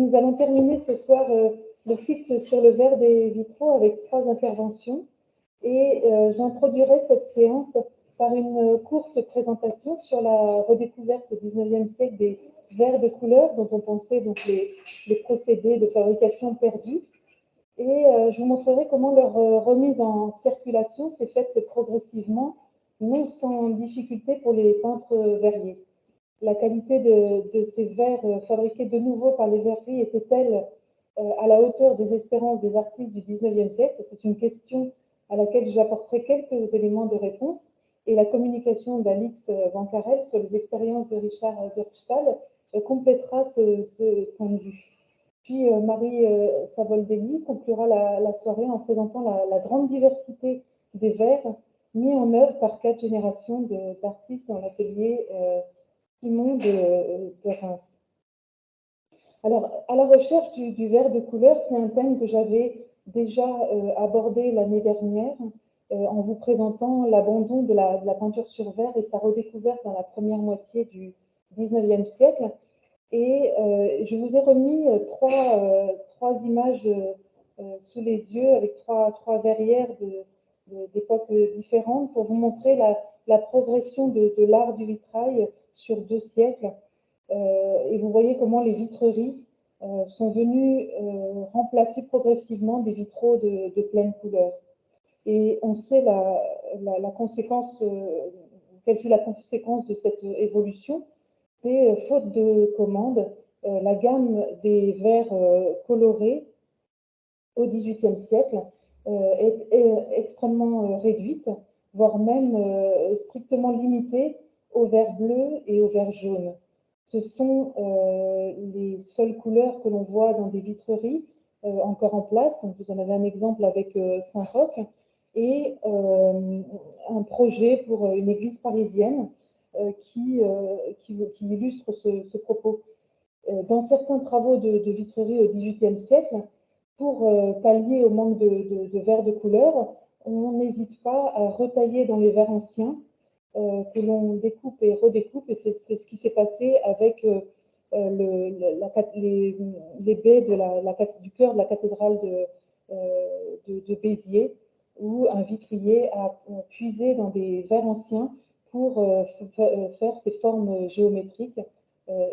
nous allons terminer ce soir le cycle sur le verre des vitraux avec 3 interventions. Et j'introduirai cette séance par une courte présentation sur la redécouverte au XIXe siècle des verres de couleur dont on pensait donc les procédés de fabrication perdus. Et je vous montrerai comment leur remise en circulation s'est faite progressivement, non sans difficulté pour les peintres verriers. La qualité de ces verres fabriqués de nouveau par les verreries était-elle à la hauteur des espérances des artistes du XIXe siècle? C'est une question à laquelle j'apporterai quelques éléments de réponse, et la communication d'Alix Van Carel sur les expériences de Richard Burchtal complétera ce point de vue. Puis Marie Savoldelli conclura la soirée en présentant la grande diversité des verres mis en œuvre par 4 générations d'artistes dans l'atelier Simon de Reims. Alors, à la recherche du verre de couleur, c'est un thème que j'avais déjà abordé l'année dernière en vous présentant l'abandon de la peinture sur verre et sa redécouverte dans la première moitié du XIXe siècle. Et je vous ai remis trois images sous les yeux avec trois verrières d'époques différentes pour vous montrer la progression de l'art du vitrail sur 2 siècles. Et vous voyez comment les vitreries sont venues remplacer progressivement des vitraux de pleine couleur. Et on sait la conséquence, quelle fut la conséquence de cette évolution. C'est, faute de commandes, la gamme des verres colorés au XVIIIe siècle est extrêmement réduite, voire même strictement limitée au vert bleu et au vert jaune. Ce sont les seules couleurs que l'on voit dans des vitreries encore en place. Donc vous en avez un exemple avec Saint-Roch et un projet pour une église parisienne qui illustre ce propos. Dans certains travaux de vitrerie au XVIIIe siècle, pour pallier au manque de verre de couleur, on n'hésite pas à retailler dans les verres anciens que l'on découpe et redécoupe, et c'est ce qui s'est passé avec les baies du chœur de la cathédrale de Béziers, où un vitrier a puisé dans des verres anciens pour faire ces formes géométriques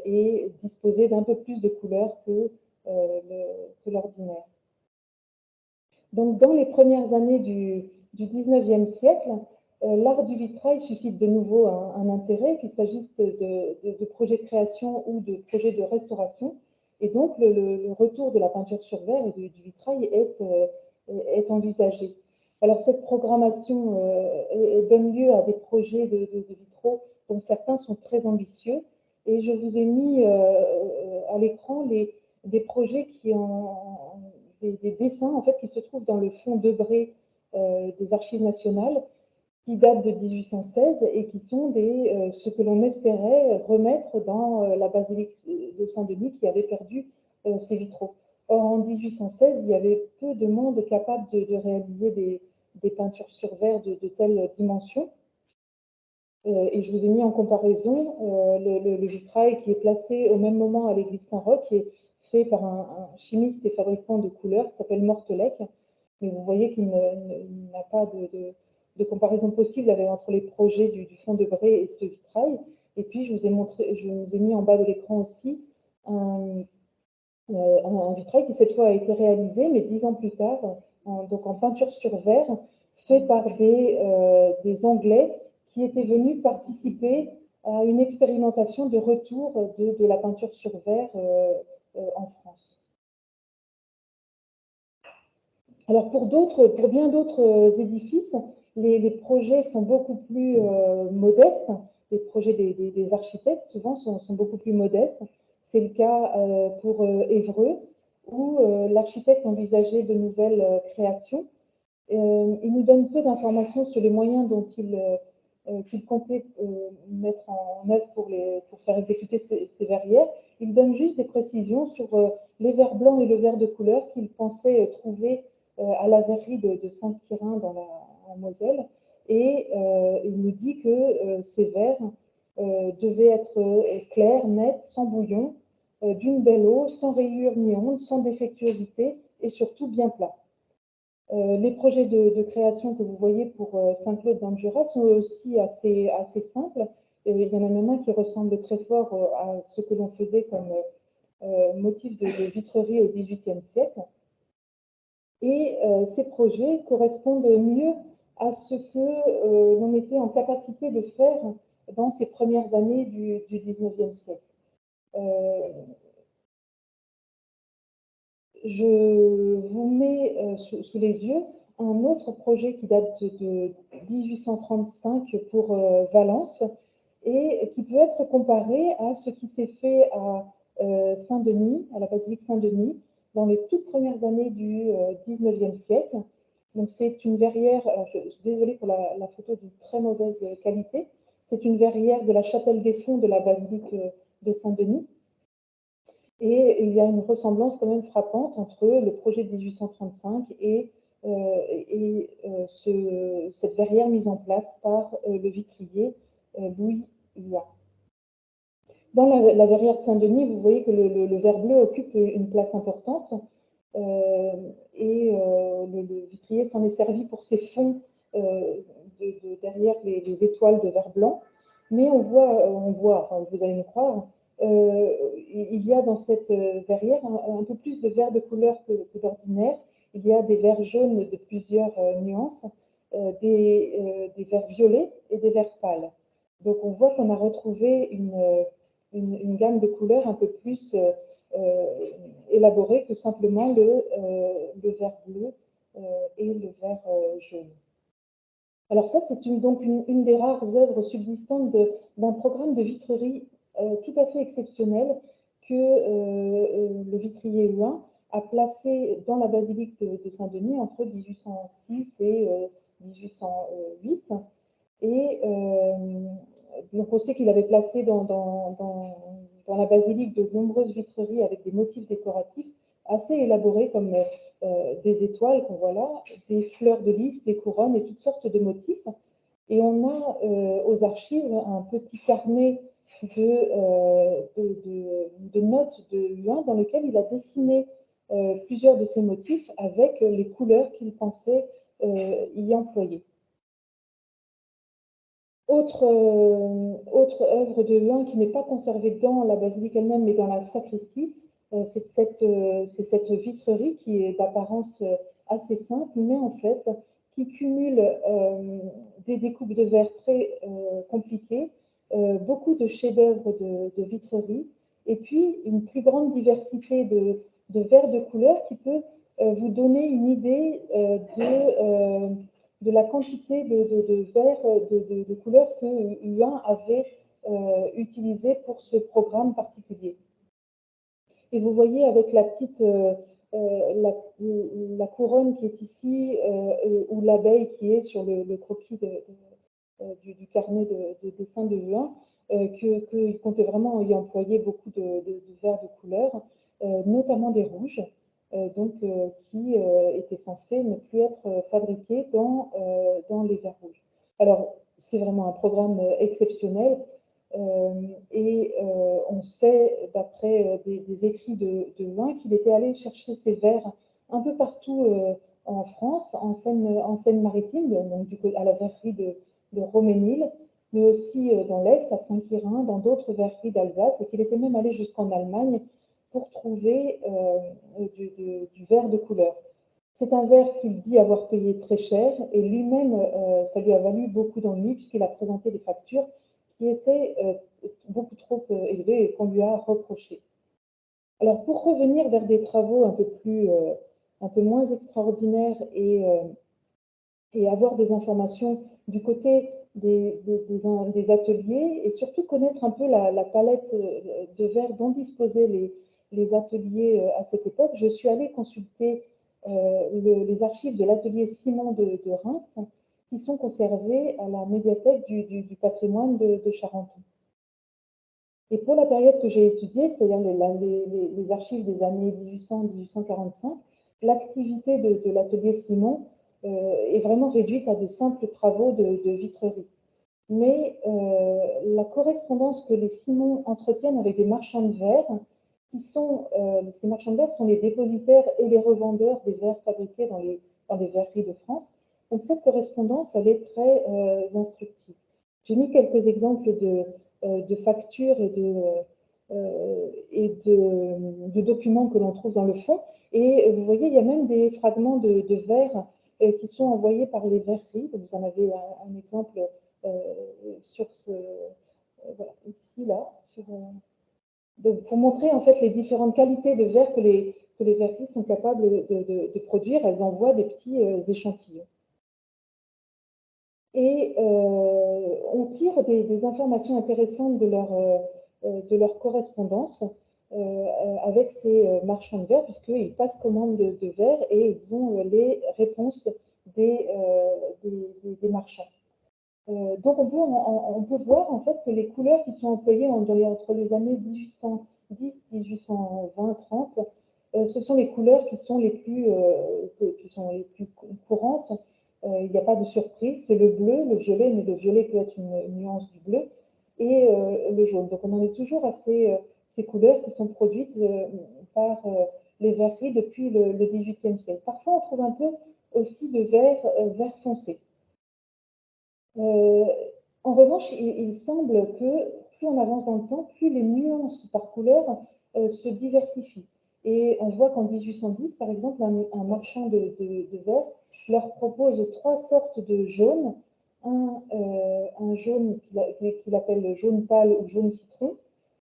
et disposer d'un peu plus de couleurs que l'ordinaire. Donc, dans les premières années du XIXe siècle, l'art du vitrail suscite de nouveau un intérêt, qu'il s'agisse de projets de création ou de projets de restauration. Et donc, le retour de la peinture sur verre et du vitrail est envisagé. Alors, cette programmation donne lieu à des projets de vitraux dont certains sont très ambitieux. Et je vous ai mis à l'écran des projets qui ont des dessins en fait, qui se trouvent dans le fonds Debré des Archives nationales, qui datent de 1816 et qui sont ce que l'on espérait remettre dans la basilique de Saint-Denis qui avait perdu ses vitraux. Or, en 1816, il y avait peu de monde capable de réaliser des peintures sur verre de telle dimension. Et je vous ai mis en comparaison le vitrail qui est placé au même moment à l'église Saint-Roch, qui est fait par un chimiste et fabricant de couleurs qui s'appelle Mortelec. Mais vous voyez qu'il n'a pas de comparaison possible entre les projets du fonds Debré et ce vitrail. Et puis, je vous ai mis en bas de l'écran aussi un vitrail qui, cette fois, a été réalisé, mais 10 ans plus tard, donc en peinture sur verre, fait par des Anglais qui étaient venus participer à une expérimentation de retour de la peinture sur verre en France. Alors pour bien d'autres édifices, les projets sont beaucoup plus modestes. Les projets des architectes, souvent, sont beaucoup plus modestes. C'est le cas pour Évreux, où l'architecte envisageait de nouvelles créations. Il nous donne peu d'informations sur les moyens dont qu'il comptait mettre en œuvre pour faire exécuter ces verrières. Il donne juste des précisions sur les verres blancs et le verre de couleur qu'il pensait trouver à la verrerie de Saint-Quirin en Moselle. Et il nous dit que ces verres devaient être clairs, nets, sans bouillon, d'une belle eau, sans rayures ni ondes, sans défectuosité et surtout bien plat. Les projets de création que vous voyez pour Saint-Claude dans le Jura sont aussi assez simples. Et il y en a même un qui ressemble très fort à ce que l'on faisait comme motif de vitrerie au XVIIIe siècle. Et ces projets correspondent mieux à ce que l'on était en capacité de faire dans ces premières années du XIXe siècle. Je vous mets sous les yeux un autre projet qui date de 1835 pour Valence et qui peut être comparé à ce qui s'est fait à Saint-Denis, à la basilique Saint-Denis, dans les toutes premières années du XIXe siècle. Donc c'est une verrière, je suis désolée pour la photo de très mauvaise qualité, c'est une verrière de la chapelle des Fonts de la basilique de Saint-Denis. Et il y a une ressemblance quand même frappante entre le projet de 1835 et cette verrière mise en place par le vitrier Louis Huat. Dans la verrière de Saint-Denis, vous voyez que le verre bleu occupe une place importante et le vitrier s'en est servi pour ses fonds derrière les étoiles de verre blanc. Mais on voit, enfin, vous allez me croire, il y a dans cette verrière un peu plus de verre de couleur que d'ordinaire. Il y a des verres jaunes de plusieurs nuances, des verres violets et des verres pâles. Donc on voit qu'on a retrouvé une gamme de couleurs un peu plus élaborée que simplement le vert bleu et le vert jaune. Alors ça, c'est donc une des rares œuvres subsistantes d'un programme de vitrerie tout à fait exceptionnel que le vitrier Huin a placé dans la basilique de Saint-Denis entre 1806 et 1808. Et donc on sait qu'il avait placé dans la basilique de nombreuses vitreries avec des motifs décoratifs assez élaborés comme des étoiles qu'on voit là, des fleurs de lys, des couronnes et toutes sortes de motifs. Et on a aux archives un petit carnet de notes de Huin dans lequel il a dessiné plusieurs de ces motifs avec les couleurs qu'il pensait y employer. Autre œuvre de Huin qui n'est pas conservée dans la basilique elle-même, mais dans la sacristie, c'est cette vitrerie qui est d'apparence assez simple, mais en fait qui cumule des découpes de verre très compliquées, beaucoup de chefs-d'œuvre de vitrerie, et puis une plus grande diversité de verres de couleurs qui peut vous donner une idée de la quantité de verres de couleurs que Huin avait utilisé pour ce programme particulier. Et vous voyez avec la petite la couronne qui est ici ou l'abeille qui est sur le croquis du carnet de dessin de Huin, qu'il comptait vraiment y employer beaucoup de verres de couleurs, notamment des rouges. Qui était censé ne plus être fabriqué dans les verres rouges. Alors, c'est vraiment un programme exceptionnel et on sait, d'après des écrits de Huin, qu'il était allé chercher ces verres un peu partout en France, en Seine-Maritime, donc à la verrerie de Roménil, mais aussi dans l'Est, à Saint-Quirin, dans d'autres verreries d'Alsace, et qu'il était même allé jusqu'en Allemagne pour trouver du verre de couleur. C'est un verre qu'il dit avoir payé très cher et lui-même, ça lui a valu beaucoup d'ennuis puisqu'il a présenté des factures qui étaient beaucoup trop élevées et qu'on lui a reproché. Alors pour revenir vers des travaux un peu moins extraordinaires et avoir des informations du côté des ateliers et surtout connaître un peu la palette de verres dont disposaient les ateliers à cette époque, je suis allée consulter les archives de l'atelier Simon de Reims qui sont conservées à la médiathèque du patrimoine de Charenton. Et pour la période que j'ai étudiée, c'est-à-dire les archives des années 1800-1845, l'activité de l'atelier Simon est vraiment réduite à de simples travaux de vitrerie. Mais la correspondance que les Simon entretiennent avec des marchands de verre Ces marchands de verre sont les dépositaires et les revendeurs des verres fabriqués dans les verreries de France. Donc cette correspondance, elle est très instructive. J'ai mis quelques exemples de factures et de documents que l'on trouve dans le fond. Et vous voyez, il y a même des fragments de verre qui sont envoyés par les verreries. Donc vous en avez un exemple sur voilà, ici, là, pour montrer en fait les différentes qualités de verre que les verreries sont capables de produire. Elles envoient des petits échantillons. Et on tire des informations intéressantes de leur correspondance avec ces marchands de verre, puisqu'ils passent commande de verre et ils ont les réponses des marchands. Donc on peut voir en fait que les couleurs qui sont employées entre les années 1810, 1820, 30, ce sont les couleurs qui sont les plus courantes. Il n'y a pas de surprise, c'est le bleu, le violet, mais le violet peut être une nuance du bleu, et le jaune. Donc on en est toujours à ces couleurs qui sont produites par les verreries depuis le XVIIIe siècle. Parfois on trouve un peu aussi de vert foncé. En revanche, il semble que plus on avance dans le temps, plus les nuances par couleur se diversifient. Et on voit qu'en 1810, par exemple, un marchand de verre leur propose 3 sortes de jaune. Un jaune qu'il appelle le jaune pâle ou jaune citron,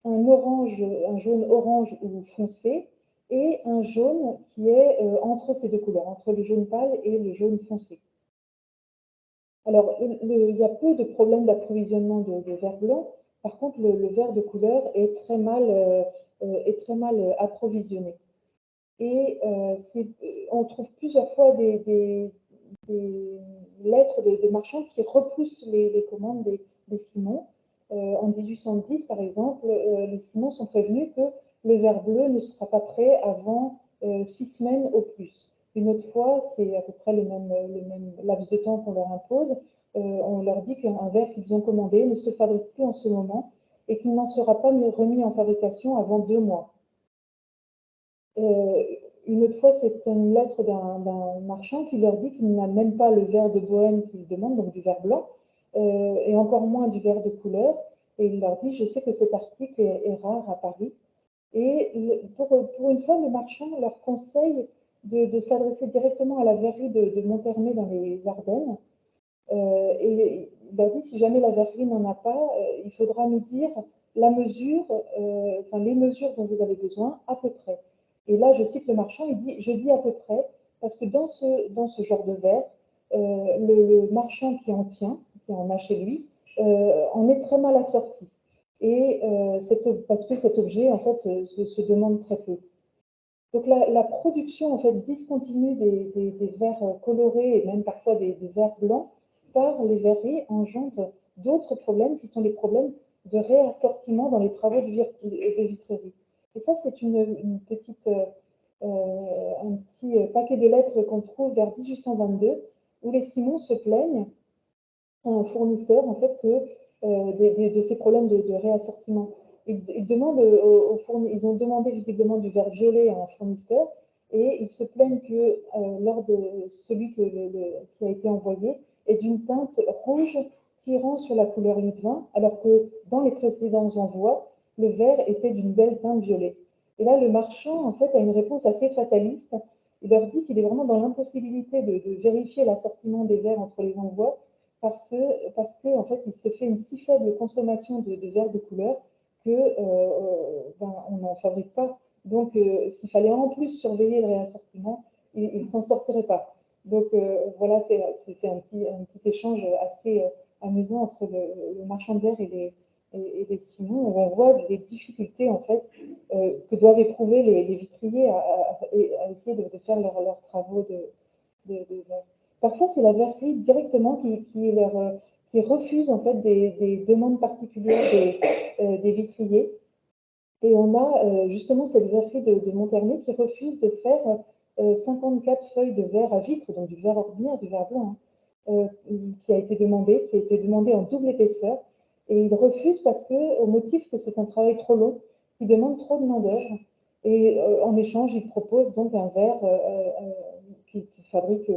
un jaune orange ou foncé, et un jaune qui est entre ces deux couleurs, entre le jaune pâle et le jaune foncé. Alors, il y a peu de problèmes d'approvisionnement de verre blanc. Par contre, le verre de couleur est très mal approvisionné. Et on trouve plusieurs fois des lettres de marchands qui repoussent les commandes des Simons. En 1810, par exemple, les Simons sont prévenus que le verre bleu ne sera pas prêt avant 6 semaines au plus. Une autre fois, c'est à peu près le même laps de temps qu'on leur impose. On leur dit qu'un verre qu'ils ont commandé ne se fabrique plus en ce moment et qu'il n'en sera pas remis en fabrication avant 2 mois. Une autre fois, c'est une lettre d'un marchand qui leur dit qu'il n'a même pas le verre de Bohème qu'il demande, donc du verre blanc, et encore moins du verre de couleur. Et il leur dit, je sais que cet article est rare à Paris. Et pour une fois, le marchand leur conseille de s'adresser directement à la verrerie de Monthermé dans les Ardennes. Et il leur dit, si jamais la verrerie n'en a pas, il faudra nous dire la mesure, les mesures dont vous avez besoin, à peu près. Et là, je cite le marchand, il dit, je dis à peu près, parce que dans ce genre de verre, le marchand qui en tient, qui en a chez lui, en est très mal assorti. Et parce que cet objet, en fait, se demande très peu. Donc la production, en fait, discontinue des verres colorés et même parfois des verres blancs par les verreries engendre d'autres problèmes qui sont les problèmes de réassortiment dans les travaux de vitrerie. Et ça, c'est un petit paquet de lettres qu'on trouve vers 1822 où les Simons se plaignent à un fournisseur en fait de ces problèmes de réassortiment. Ils ont demandé visiblement du verre violet à un fournisseur et ils se plaignent que lors de celui qui a été envoyé est d'une teinte rouge tirant sur la couleur lit de vin, alors que dans les précédents envois, le verre était d'une belle teinte violet. Et là, le marchand, en fait, a une réponse assez fataliste. Il leur dit qu'il est vraiment dans l'impossibilité de vérifier l'assortiment des verres entre les envois parce que en fait, il se fait une si faible consommation de verres de couleur que on n'en fabrique pas. Donc, s'il fallait en plus surveiller le réassortiment, il ne s'en sortirait pas. Donc, voilà, c'est un petit échange assez amusant entre le marchand de verre et les Simons, où on voit les difficultés en fait que doivent éprouver les vitriers à essayer de faire leurs travaux de verre. Parfois, c'est la verrerie directement qui refuse en fait des demandes particulières des vitriers. Et on a justement cette verrerie de Monthermé qui refuse de faire 54 feuilles de verre à vitre, donc du verre ordinaire, du verre blanc, qui a été demandé en double épaisseur. Et il refuse au motif que c'est un travail trop long, qui demandent trop de main-d'œuvre. Et en échange, ils proposent donc un verre qu'ils fabriquent,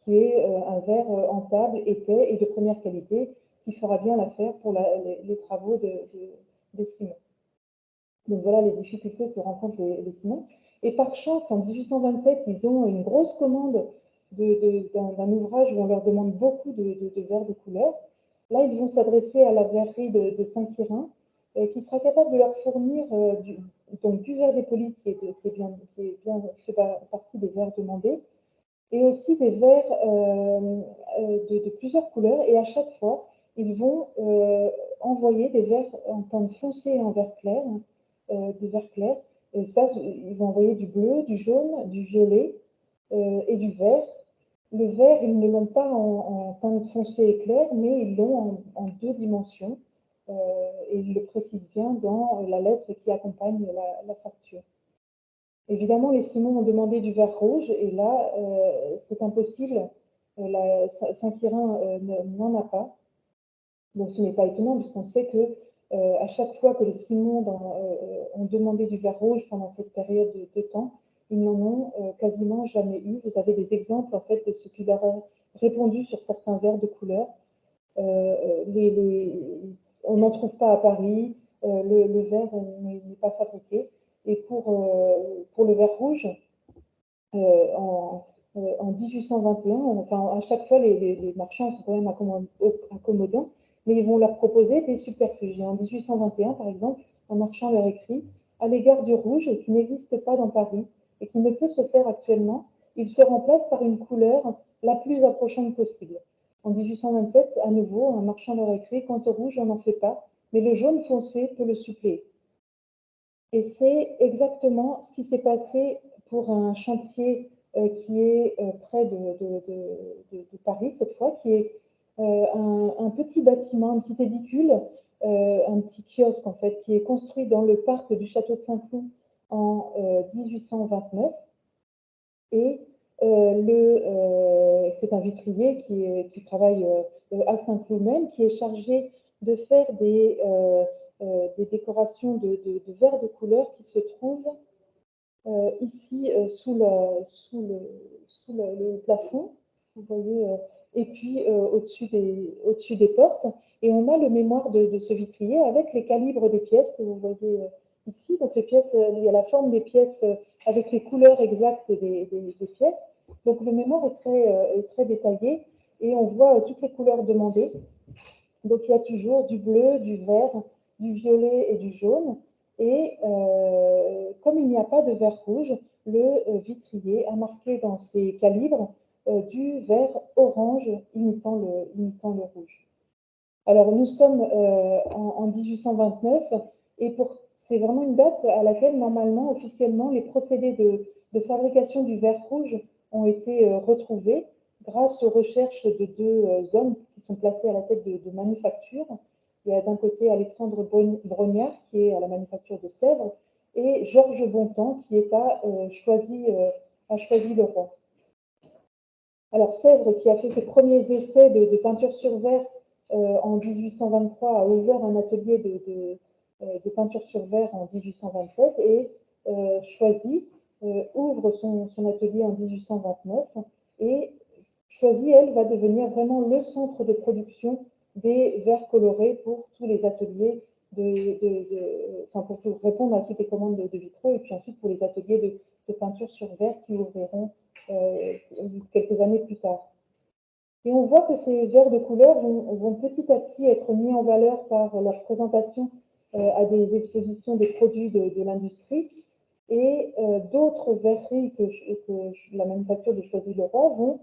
qui est un verre en table, épais et de première qualité, qui fera bien l'affaire pour les travaux des ciments. Donc voilà les difficultés que rencontrent les ciments. Et par chance, en 1827, ils ont une grosse commande d'un ouvrage où on leur demande beaucoup de verres de couleur. Là, ils vont s'adresser à la verrerie de Saint-Quirin, qui sera capable de leur fournir donc du verre dépoli qui fait partie des verres demandés, et aussi des verres de plusieurs couleurs. Et à chaque fois, ils vont envoyer des verres en teinte foncée et en vert clair, des verres clairs. Et ça, ils vont envoyer du bleu, du jaune, du violet et du vert. Le vert, ils ne l'ont pas en teinte foncée et claire, mais ils l'ont en deux dimensions. Et ils le précisent bien dans la lettre qui accompagne la facture. Évidemment, les ciments ont demandé du vert rouge, et là, c'est impossible. Saint-Quirin n'en a pas. Donc, ce n'est pas étonnant, puisqu'on sait que à chaque fois que les ciments ont demandé du vert rouge pendant cette période de temps, ils n'en ont quasiment jamais eu. Vous avez des exemples, en fait, de ce qui leur a répondu sur certains verres de couleur. On n'en trouve pas à Paris, le verre n'est pas fabriqué. Et pour le verre rouge, en 1821, enfin, à chaque fois, les marchands sont quand même accommodants, mais ils vont leur proposer des subterfuges. Et en 1821, par exemple, un marchand leur écrit: à l'égard du rouge, qui n'existe pas dans Paris et qui ne peut se faire actuellement, il se remplace par une couleur la plus approchante possible. En 1827, à nouveau, un marchand leur écrit: quant au rouge, on n'en fait pas, mais le jaune foncé peut le suppléer. Et c'est exactement ce qui s'est passé pour un chantier qui est près de Paris, cette fois, qui est un petit bâtiment, un petit édicule, un petit kiosque, en fait, qui est construit dans le parc du château de Saint-Cloud en 1829. Et c'est un vitrier qui travaille à Saint-Cloud même, qui est chargé de faire des décorations de verres de couleur qui se trouvent ici sous le plafond, vous voyez, et puis au-dessus des portes. Et on a le mémoire de ce vitrier avec les calibres des pièces que vous voyez ici. Donc les pièces, il y a la forme des pièces avec les couleurs exactes des pièces. Donc le mémoire est très détaillé, et on voit toutes les couleurs demandées. Donc il y a toujours du bleu, du vert, du violet et du jaune. Et comme il n'y a pas de vert rouge, le vitrier a marqué dans ses calibres du vert orange imitant le rouge. Alors nous sommes en 1829, et c'est vraiment une date à laquelle normalement, officiellement, les procédés de fabrication du vert rouge ont été retrouvés grâce aux recherches de deux hommes qui sont placés à la tête de manufactures. Il y a d'un côté Alexandre Brognard, qui est à la manufacture de Sèvres, et Georges Bontemps, qui est à Choisy-le-Roi. Alors Sèvres, qui a fait ses premiers essais de peinture sur verre en 1823, a ouvert un atelier de peinture sur verre en 1827, et Choisy ouvre son atelier en 1829, et Choisy, elle, va devenir vraiment le centre de production des verres colorés pour tous les ateliers, enfin pour répondre à toutes les commandes de vitraux, et puis ensuite pour les ateliers de peinture sur verre qui ouvriront quelques années plus tard. Et on voit que ces verres de couleur vont petit à petit être mis en valeur par leur présentation à des expositions des produits de l'industrie. Et d'autres verreries que la manufacture de Choisy-le-Roi vont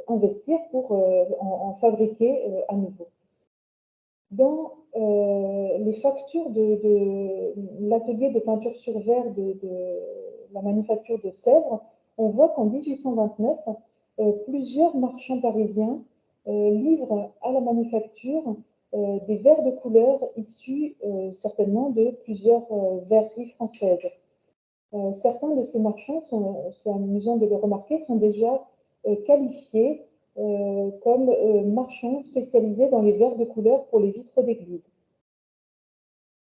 investir pour en fabriquer à nouveau. Dans les factures de l'atelier de peinture sur verre de la manufacture de Sèvres, on voit qu'en 1829, plusieurs marchands parisiens livrent à la manufacture des verres de couleur issus certainement de plusieurs verreries françaises. Certains de ces marchands, c'est amusant de le remarquer, sont déjà qualifiés comme marchands spécialisés dans les verres de couleur pour les vitres d'église.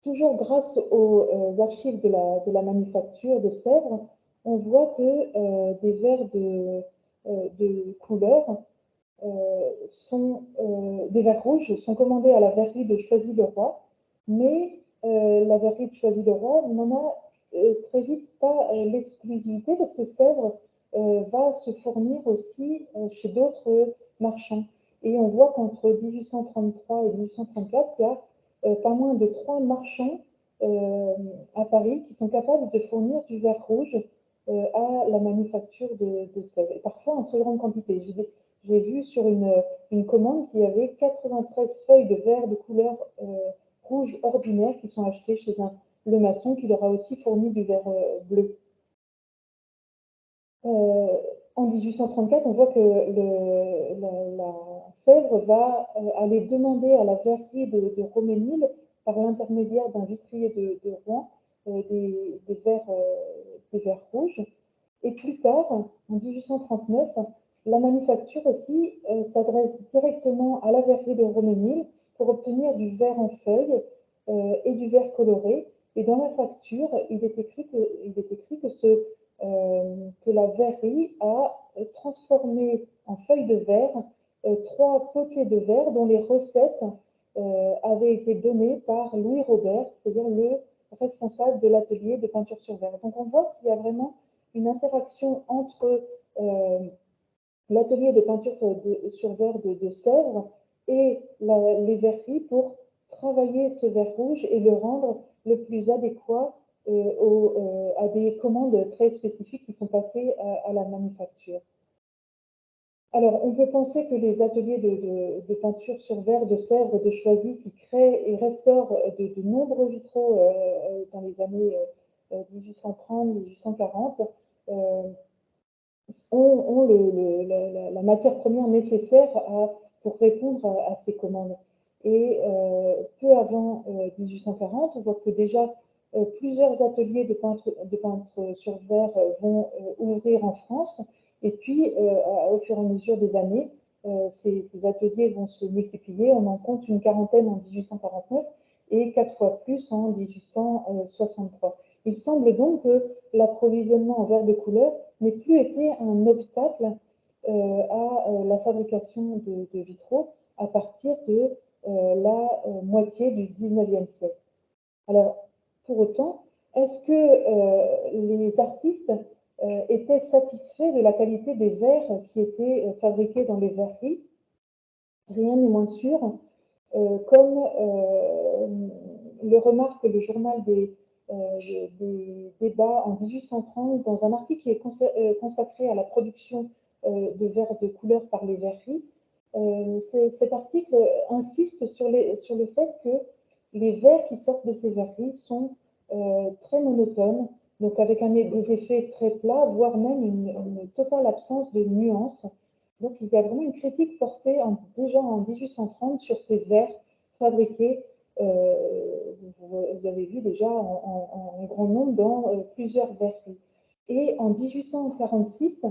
toujours grâce aux archives de la manufacture de Sèvres, on voit que des verres de couleur des verres rouges sont commandés à la verrerie de Choisy-le-Roi, mais la verrerie de Choisy-le-Roi n'en a très vite pas l'exclusivité parce que Sèvres va se fournir aussi chez d'autres marchands. Et on voit qu'entre 1833 et 1834, il y a pas moins de 3 marchands à Paris qui sont capables de fournir du verre rouge à la manufacture de Sèvres, et parfois en très grande quantité. J'ai vu sur une commande qu'il y avait 93 feuilles de verre de couleur rouge ordinaire qui sont achetées chez le maçon qui leur a aussi fourni du verre bleu. En 1834, on voit que la Sèvres va aller demander à la verrerie de Roménil, par l'intermédiaire d'un vitrier de Rouen, des verres rouges. Et plus tard, en 1839, la manufacture aussi s'adresse directement à la verrerie de Roménil pour obtenir du verre en feuilles et du verre coloré. Et dans la facture, il est écrit que la verrerie a transformé en feuilles de verre 3 potées de verre dont les recettes avaient été données par Louis Robert, c'est-à-dire le responsable de l'atelier de peinture sur verre. Donc on voit qu'il y a vraiment une interaction entre l'atelier de peinture sur verre de Sèvres et les verreries pour travailler ce verre rouge et le rendre le plus adéquat à des commandes très spécifiques qui sont passées à la manufacture. Alors, on peut penser que les ateliers de peinture sur verre de Sèvres de Choisy, qui créent et restaurent de nombreux vitraux dans les années 1830-1840, ont la matière première nécessaire pour répondre à ces commandes. Et peu avant 1840, on voit que déjà plusieurs ateliers de peintre sur verre vont ouvrir en France. Et puis, au fur et à mesure des années, ces ateliers vont se multiplier. On en compte une quarantaine en 1849 et 4 fois plus en 1863. Il semble donc que l'approvisionnement en verre de couleur n'ait plus été un obstacle à la fabrication de vitraux à partir de la moitié du 19e siècle. Alors, pour autant, est-ce que les artistes étaient satisfaits de la qualité des verres qui étaient fabriqués dans les verreries? Rien n'est moins sûr. Comme le remarque le journal des débats en 1830 dans un article qui est consacré à la production de verres de couleur par les verreries. Cet article insiste sur le fait que les verres qui sortent de ces verreries sont très monotones, donc avec des effets très plats, voire même une totale absence de nuances. Donc il y a vraiment une critique portée déjà en 1830 sur ces verres fabriqués, vous avez vu déjà en grand nombre dans plusieurs verreries. Et en 1846,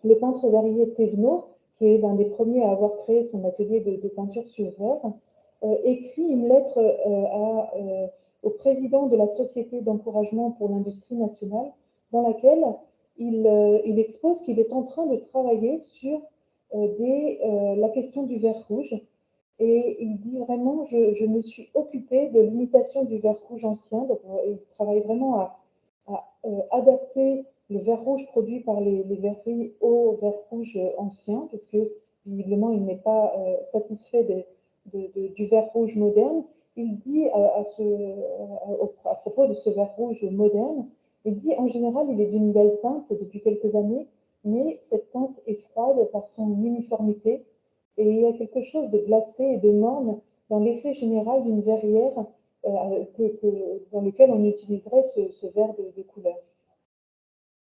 le peintre verrier Thévenot, qui est l'un des premiers à avoir créé son atelier de peinture sur verre, écrit une lettre au président de la Société d'encouragement pour l'industrie nationale, dans laquelle il expose qu'il est en train de travailler sur la question du verre rouge. Et il dit vraiment, je me suis occupé de l'imitation du verre rouge ancien. Donc, il travaille vraiment à adapter le verre rouge produit par les verreries au verre rouge ancien, parce que visiblement, il n'est pas satisfait du verre rouge moderne. Il dit à propos de ce verre rouge moderne, il dit en général, il est d'une belle teinte depuis quelques années, mais cette teinte est froide par son uniformité et il y a quelque chose de glacé et de morne dans l'effet général d'une verrière dans lequel on utiliserait ce verre de couleur.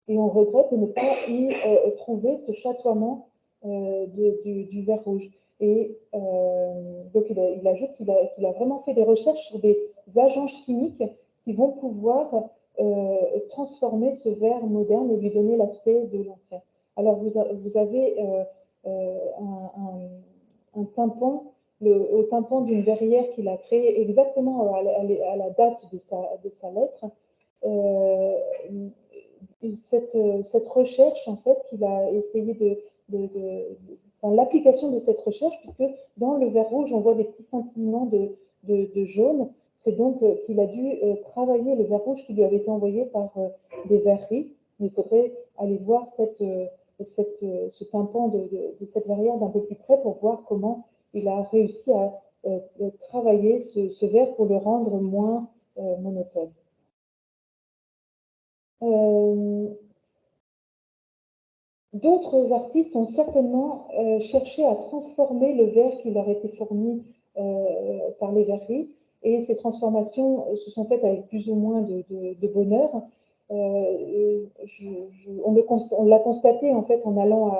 Et on regrette de ne pas y trouver ce chatoiement du verre rouge. Et donc il ajoute qu'il a vraiment fait des recherches sur des agents chimiques qui vont pouvoir transformer ce verre moderne et lui donner l'aspect de l'ancien. Alors vous avez un tympan au tympan d'une verrière qu'il a créée exactement à la date de sa lettre. Cette recherche, en fait, qu'il a essayé enfin, l'application de cette recherche, puisque dans le verre rouge, on voit des petits scintillements de jaune. C'est donc qu'il a dû travailler le verre rouge qui lui avait été envoyé par des verreries. Il faudrait aller voir ce tympan de cette verrière d'un peu plus près pour voir comment il a réussi à travailler ce verre pour le rendre moins monotone. D'autres artistes ont certainement cherché à transformer le verre qui leur était fourni par les verreries, et ces transformations se sont faites avec plus ou moins de bonheur. On l'a constaté en fait en allant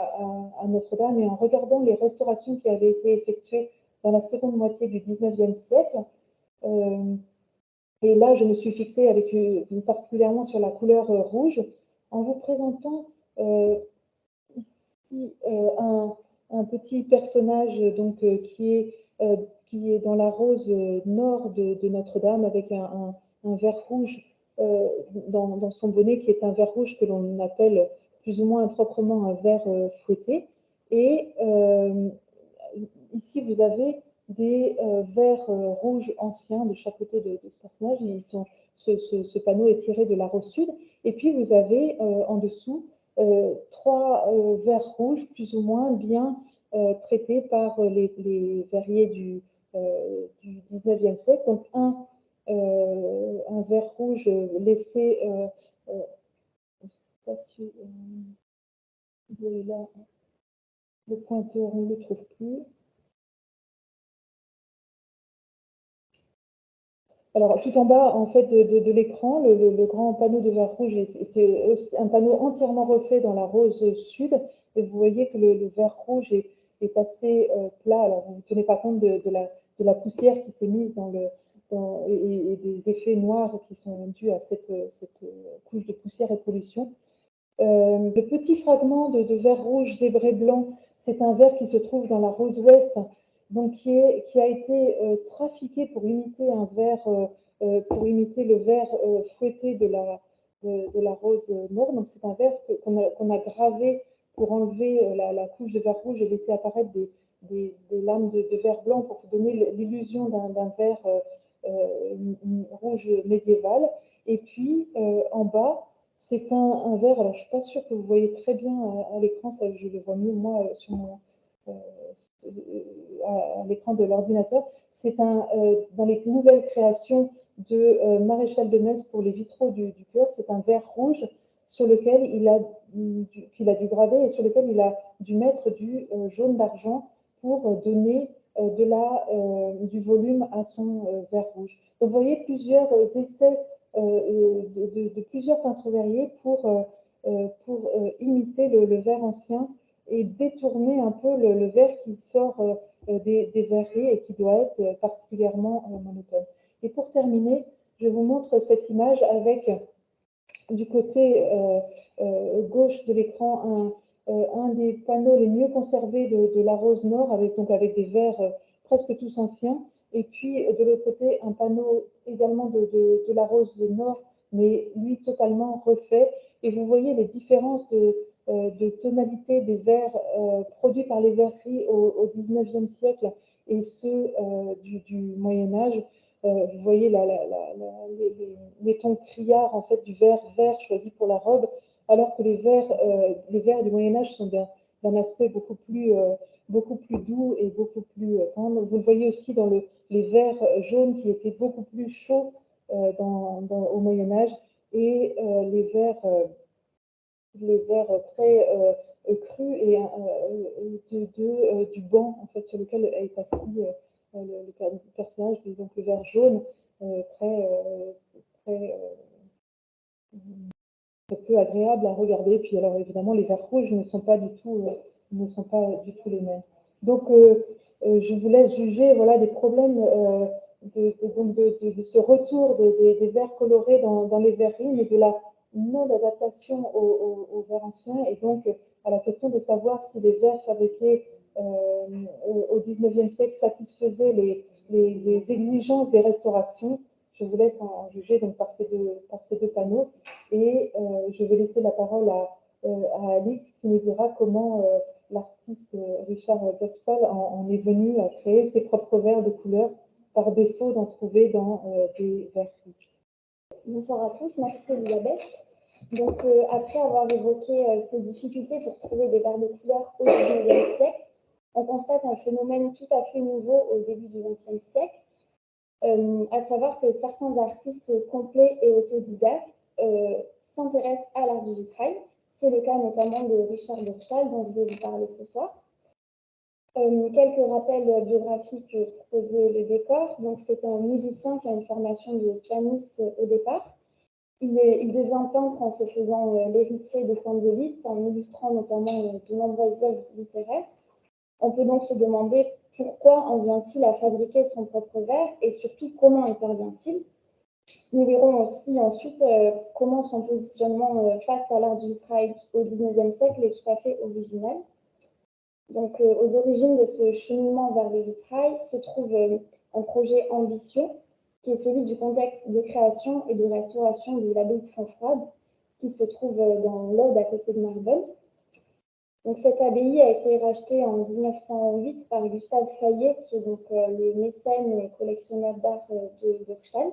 à Notre-Dame et en regardant les restaurations qui avaient été effectuées dans la seconde moitié du 19e siècle. Et là, je me suis fixée particulièrement sur la couleur rouge, en vous présentant ici un petit personnage donc, qui est dans la rose nord de Notre-Dame avec un vert rouge dans son bonnet, qui est un vert rouge que l'on appelle plus ou moins improprement un vert fouetté. Et ici, vous avez des verres rouges anciens de chaque côté de ce personnage. Ce panneau est tiré de la rose sud. Et puis, vous avez en dessous trois verres rouges plus ou moins bien traités par les verriers du 19e siècle. Donc, un verre rouge laissé, je ne sais pas si là, le pointeur, on ne le trouve plus. Alors, tout en bas, en fait, de l'écran, le grand panneau de verre rouge, c'est un panneau entièrement refait dans la rose sud. Et vous voyez que le verre rouge est assez plat. Alors, vous ne tenez pas compte de la poussière qui s'est mise et des effets noirs qui sont dus à cette couche de poussière et pollution. Le petit fragment de verre rouge zébré blanc, c'est un verre qui se trouve dans la rose ouest, donc qui a été trafiqué pour imiter pour imiter le verre fouetté de la rose nord. Donc c'est un verre qu'on a gravé pour enlever la couche de verre rouge et laisser apparaître des lames de verre blanc pour donner l'illusion d'un verre rouge médiéval. Et puis en bas, c'est un verre, alors je ne suis pas sûre que vous voyez très bien à l'écran, ça je le vois mieux moi à l'écran de l'ordinateur. C'est dans les nouvelles créations de Maréchal de Metz pour les vitraux du chœur, c'est un verre rouge sur lequel qu'il a dû graver et sur lequel il a dû mettre du jaune d'argent pour donner du volume à son verre rouge. Donc vous voyez plusieurs essais de plusieurs peintres verriers pour imiter le verre ancien et détourner un peu le verre qui sort des verreries et qui doit être particulièrement monotone. Et pour terminer, je vous montre cette image avec du côté gauche de l'écran un des panneaux les mieux conservés de la rose nord, avec des verres presque tous anciens. Et puis de l'autre côté, un panneau également de la rose nord, mais lui totalement refait. Et vous voyez les différences de tonalité des verres produits par les verreries au 19e siècle et ceux du Moyen-Âge. Vous voyez les tons criards en fait, du vert choisi pour la robe, alors que les verres du Moyen-Âge sont d'un aspect beaucoup plus doux et beaucoup plus tendre. Vous le voyez aussi dans les verres jaunes qui étaient beaucoup plus chauds au Moyen-Âge et les verres très crus et du banc en fait, sur lequel est assis le personnage, donc le verre jaune, très peu agréable à regarder. Puis alors évidemment, les verres rouges ne sont pas du tout les mêmes. Donc je vous laisse juger voilà, des problèmes de ce retour des verres colorés dans les verreries, mais de la non-adaptation aux verres anciens, et donc à la question de savoir si les verres fabriqués au XIXe siècle satisfaisait les exigences des restaurations. Je vous laisse en juger donc par ces deux panneaux. Et je vais laisser la parole à Alix qui nous dira comment l'artiste Richard Bockstall en est venu à créer ses propres verres de couleur par défaut d'en trouver dans des verres rouges. Bonsoir à tous, merci Elisabeth. Donc, après avoir évoqué ces difficultés pour trouver des verres de couleur au XIXe siècle, on constate un phénomène tout à fait nouveau au début du XXe siècle, à savoir que certains artistes complets et autodidactes s'intéressent à l'art du vitrail. C'est le cas notamment de Richard Bockstall, dont je vais vous parler ce soir. Quelques rappels biographiques pour poser le décor. Donc, c'est un musicien qui a une formation de pianiste au départ. Il devient peintre en se faisant l'héritier de Saint-Delisle, en illustrant notamment de nombreuses œuvres littéraires. On peut donc se demander pourquoi en vient-il à fabriquer son propre verre et surtout comment y parvient-il. Nous verrons aussi ensuite comment son positionnement face à l'art du vitrail au XIXe siècle est tout à fait original. Donc, aux origines de ce cheminement vers le vitrail se trouve un projet ambitieux qui est celui du contexte de création et de restauration de l'abbaye de Fontfroide, qui se trouve dans l'Aude à côté de Narbonne. Donc, cette abbaye a été rachetée en 1908 par Gustave Fayet, qui est donc le mécène et collectionneur d'art de Bockstall.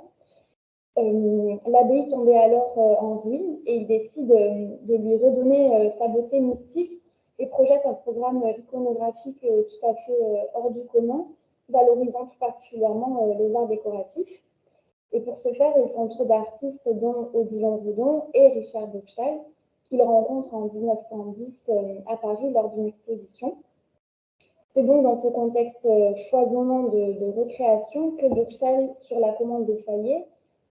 L'abbaye tombait alors en ruine et il décide de lui redonner sa beauté mystique et projette un programme iconographique tout à fait hors du commun, valorisant tout particulièrement les arts décoratifs. Et pour ce faire, il s'entoure d'artistes dont Odilon Redon et Richard Bockstall, qu'il rencontre en 1910 à Paris lors d'une exposition. C'est donc dans ce contexte foisonnant de recréation que Bockstall, sur la commande de Fayet,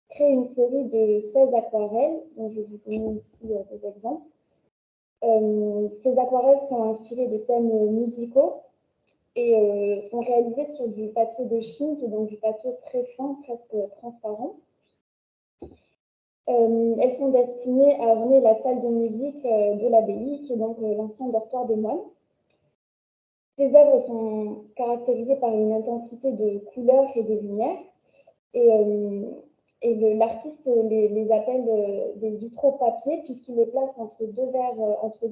crée une série de 16 aquarelles, dont je vous ai mis ici des exemples. Ces aquarelles sont inspirées de thèmes musicaux et sont réalisées sur du papier de Chine, qui est donc du papier très fin, presque transparent. Elles sont destinées à orner la salle de musique de l'abbaye, qui est donc l'ancien dortoir des moines. Ces œuvres sont caractérisées par une intensité de couleurs et de lumière, et l'artiste les appelle des vitraux papier, puisqu'il les place entre deux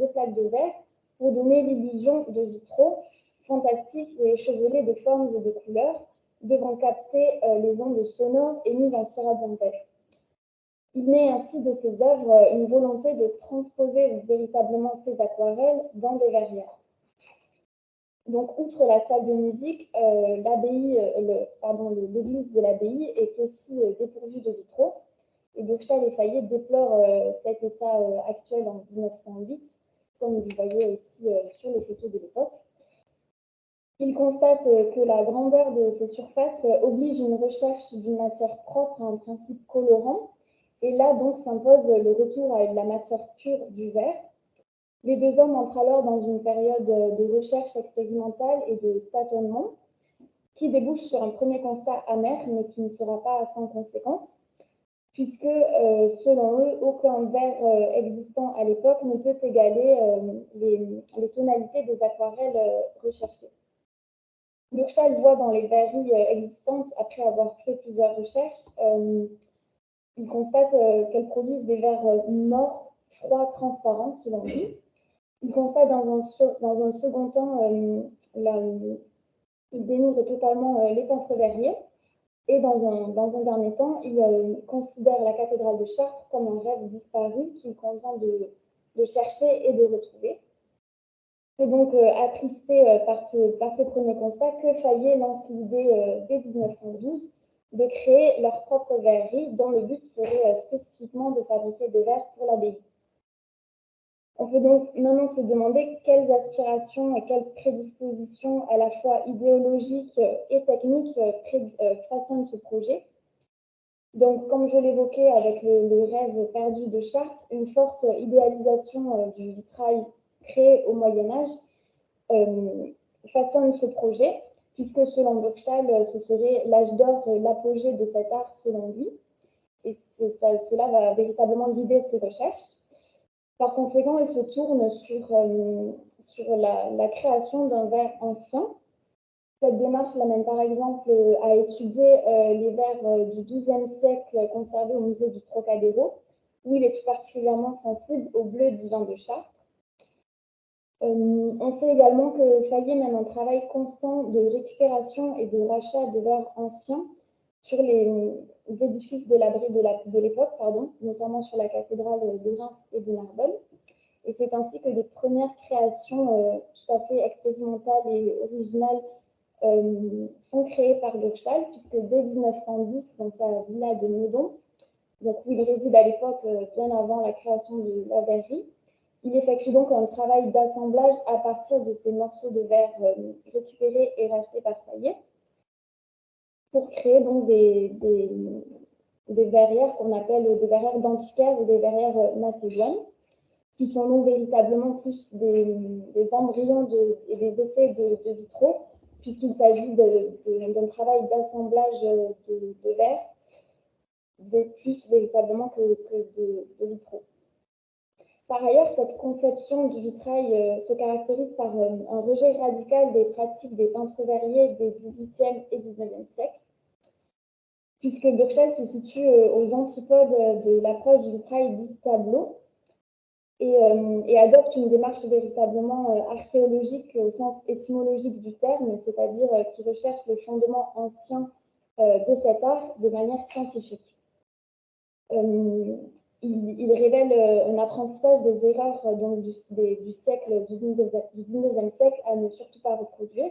plaques de verre pour donner l'illusion de vitraux fantastiques et échevelés de formes et de couleurs, devant capter les ondes sonores émises en irradiant verre. Il naît ainsi de ces œuvres une volonté de transposer véritablement ces aquarelles dans des verrières. Donc, outre la salle de musique, l'église de l'abbaye est aussi dépourvue de vitraux. Et Bockstall et Fayet déplorent cet état actuel en 1908, comme vous voyez ici sur les photos de l'époque. Ils constatent que la grandeur de ces surfaces oblige une recherche d'une matière propre à un principe colorant. Et là, donc, s'impose le retour à la matière pure du verre. Les deux hommes entrent alors dans une période de recherche expérimentale et de tâtonnement qui débouche sur un premier constat amer, mais qui ne sera pas sans conséquence, puisque, selon eux, aucun verre existant à l'époque ne peut égaler les tonalités des aquarelles recherchées. Bockstall voit dans les verreries existantes, après avoir fait plusieurs recherches, il constate qu'elles produisent des verres morts, froids, transparents, selon lui. Il constate dans un second temps, il dénigre totalement les peintres verriers. Et dans un dernier temps, il considère la cathédrale de Chartres comme un rêve disparu qu'il convient de chercher et de retrouver. C'est donc attristé par ces premiers constats que Fayet lance l'idée dès 1912 de créer leur propre verrerie, dont le but serait spécifiquement de fabriquer des verres pour l'abbaye. On peut donc maintenant se demander quelles aspirations et quelles prédispositions à la fois idéologiques et techniques façonnent ce projet. Donc, comme je l'évoquais avec le rêve perdu de Chartres, une forte idéalisation du vitrail créé au Moyen-Âge façonne ce projet, puisque selon Bockstall, ce serait l'âge d'or, l'apogée de cet art selon lui, et cela va véritablement guider ses recherches. Par conséquent, elle se tourne sur la création d'un verre ancien. Cette démarche l'amène par exemple à étudier les verres du XIIe siècle conservés au musée du Trocadéro, où il est tout particulièrement sensible au bleu divin de Chartres. On sait également que Fayet mène un travail constant de récupération et de rachat de verres anciens sur les édifices délabrés de l'époque, notamment sur la cathédrale de Reims et de Narbonne. Et c'est ainsi que des premières créations tout à fait expérimentales et originales sont créées par Burchtal, puisque dès 1910, dans sa villa de Meudon, donc où il réside à l'époque, bien avant la création de la verrerie, il effectue donc un travail d'assemblage à partir de ces morceaux de verre récupérés et rachetés par Fayet pour créer donc des verrières qu'on appelle des verrières d'antiquaires ou des verrières macédoines, qui sont donc véritablement plus des embryons et des essais de vitraux, puisqu'il s'agit d'un travail d'assemblage de verre, plus véritablement que de vitraux. Par ailleurs, cette conception du vitrail se caractérise par un rejet radical des pratiques des peintres verriers des XVIIIe et XIXe siècles, puisque Burchtal se situe aux antipodes de l'approche du vitrail dit tableau et adopte une démarche véritablement archéologique au sens étymologique du terme, c'est-à-dire qui recherche les fondements anciens de cet art de manière scientifique. Il révèle un apprentissage des erreurs donc, du siècle du 19e siècle à ne surtout pas reproduire.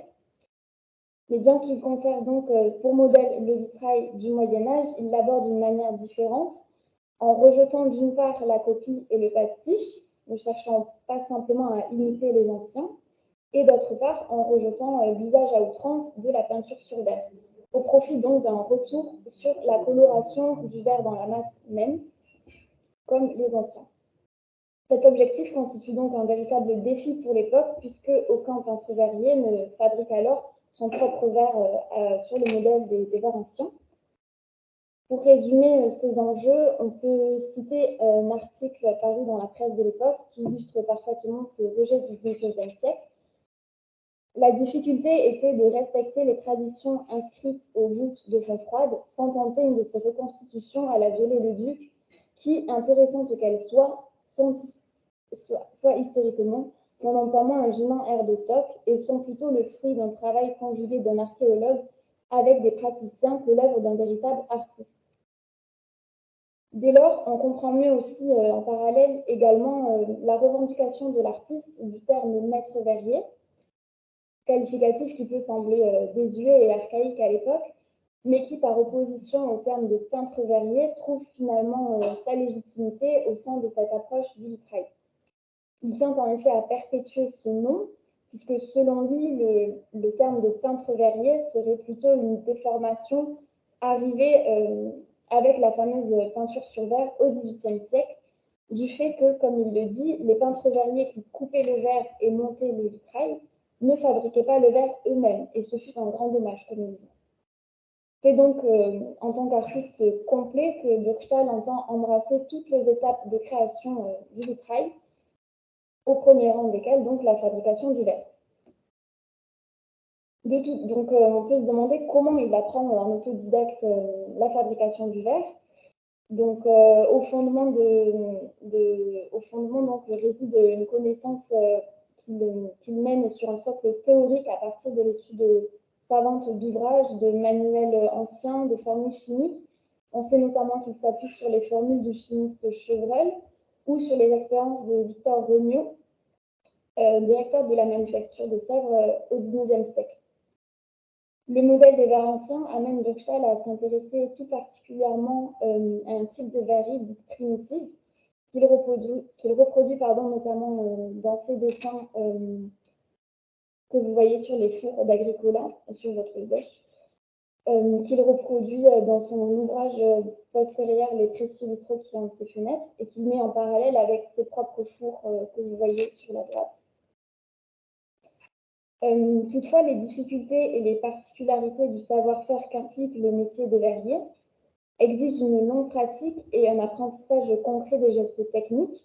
Mais bien qu'il conserve donc pour modèle le vitrail du Moyen-Âge, il l'aborde d'une manière différente, en rejetant d'une part la copie et le pastiche, ne cherchant pas simplement à imiter les anciens, et d'autre part en rejetant l'usage à outrance de la peinture sur verre, au profit donc d'un retour sur la coloration du verre dans la masse même, comme les anciens. Cet objectif constitue donc un véritable défi pour l'époque, puisque aucun peintre verrier ne fabrique alors son propre verre sur le modèle des verres anciens. Pour résumer ces enjeux, on peut citer un article paru dans la presse de l'époque qui illustre parfaitement ce rejet du XIXe siècle. La difficulté était de respecter les traditions inscrites aux voûtes de fond froide sans tenter une de ces reconstitutions à la Viollet-le-Duc qui, intéressantes qu'elles soient, soit historiquement, n'en ont pas moins un gênant air de toc et sont plutôt le fruit d'un travail conjugué d'un archéologue avec des praticiens que l'œuvre d'un véritable artiste. Dès lors, on comprend mieux aussi en parallèle également la revendication de l'artiste du terme maître verrier, qualificatif qui peut sembler désuet et archaïque à l'époque, mais qui, par opposition au terme de peintre verrier, trouve finalement sa légitimité au sein de cette approche du vitrail. Il tient en effet à perpétuer ce nom, puisque selon lui, le terme de peintre verrier serait plutôt une déformation arrivée avec la fameuse peinture sur verre au XVIIIe siècle, du fait que, comme il le dit, les peintres verriers qui coupaient le verre et montaient le vitrail ne fabriquaient pas le verre eux-mêmes, et ce fut un grand dommage, comme il dit. C'est donc en tant qu'artiste complet que Burchtal entend embrasser toutes les étapes de création du vitrail, au premier rang desquelles donc la fabrication du verre. Donc on peut se demander comment il apprend en autodidacte la fabrication du verre. Donc au fondement donc, réside une connaissance qu'il mène sur un socle théorique à partir de l'étude savante d'ouvrages, de manuels anciens, de formules chimiques. On sait notamment qu'il s'appuie sur les formules du chimiste Chevreul ou sur les expériences de Victor Regnault, directeur de la manufacture de Sèvres au XIXe siècle. Le modèle des verres anciens amène Burchtal à s'intéresser tout particulièrement à un type de verrerie dite primitive qu'il reproduit notamment dans ses dessins que vous voyez sur les fours d'Agricola, sur votre gauche, qu'il reproduit dans son ouvrage postérieur Les précieux vitraux qui hantent ses fenêtres et qu'il met en parallèle avec ses propres fours que vous voyez sur la droite. Toutefois, les difficultés et les particularités du savoir-faire qu'implique le métier de verrier exigent une longue pratique et un apprentissage concret des gestes techniques.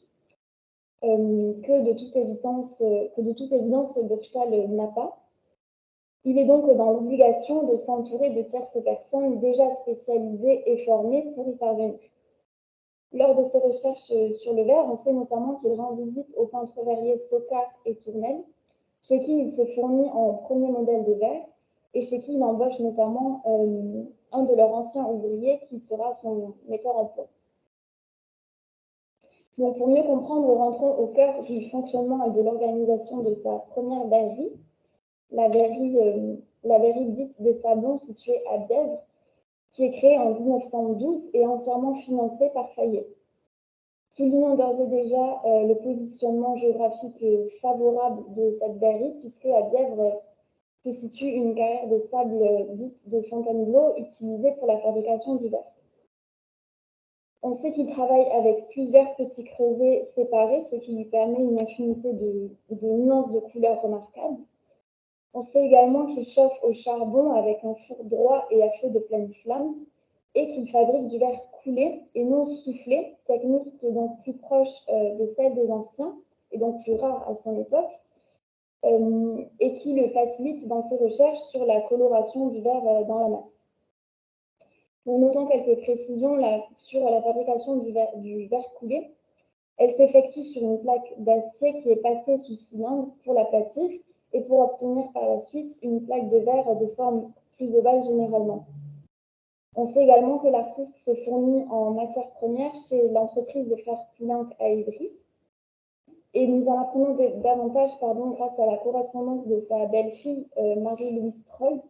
que de toute évidence, Burchtal n'a pas. Il est donc dans l'obligation de s'entourer de tierces personnes déjà spécialisées et formées pour y parvenir. Lors de ses recherches sur le verre, on sait notamment qu'il rend visite aux peintres verriers Socard et Tournel, chez qui il se fournit en premier modèle de verre et chez qui il embauche notamment un de leurs anciens ouvriers qui sera son metteur en plomb. Donc, pour mieux comprendre, rentrons au cœur du fonctionnement et de l'organisation de sa première verrerie, la verrerie dite des Sablons située à Bièvre, qui est créée en 1912 et entièrement financée par Fayet. Soulignons d'ores et déjà le positionnement géographique favorable de cette verrerie, puisque à Bièvre se situe une carrière de sable dite de Fontainebleau, utilisée pour la fabrication du verre. On sait qu'il travaille avec plusieurs petits creusets séparés, ce qui lui permet une infinité de nuances de couleurs remarquables. On sait également qu'il chauffe au charbon avec un four droit et à feu de pleine flamme, et qu'il fabrique du verre coulé et non soufflé, technique qui est donc plus proche de celle des anciens, et donc plus rare à son époque, et qui le facilite dans ses recherches sur la coloration du verre dans la masse. Nous notons quelques précisions sur la fabrication du verre coulé. Elle s'effectue sur une plaque d'acier qui est passée sous cylindre pour l'aplatir et pour obtenir par la suite une plaque de verre de forme plus ovale généralement. On sait également que l'artiste se fournit en matière première chez l'entreprise des frères Poulenc à Ivry. Et nous en apprenons davantage grâce à la correspondance de sa belle-fille, Marie-Louise Troll,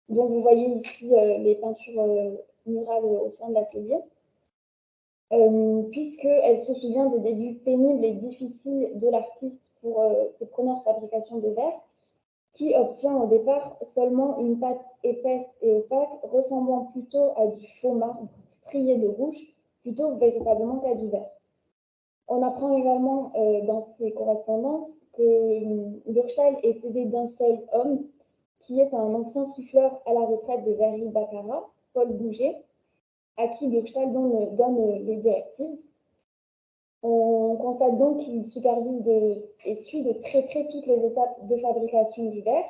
dont vous voyez ici les peintures murales au sein de l'atelier, puisqu'elle se souvient des débuts pénibles et difficiles de l'artiste pour ses premières fabrications de verre, qui obtient au départ seulement une pâte épaisse et opaque, ressemblant plutôt à du faux marbre strié de rouge, plutôt véritablement qu'à du verre. On apprend également dans ses correspondances que Burchtal est aidé d'un seul homme, qui est un ancien souffleur à la retraite des verreries Baccarat, Paul Bouger, à qui Burchtal donne les directives. On constate donc qu'il supervise et suit de très près toutes les étapes de fabrication du verre.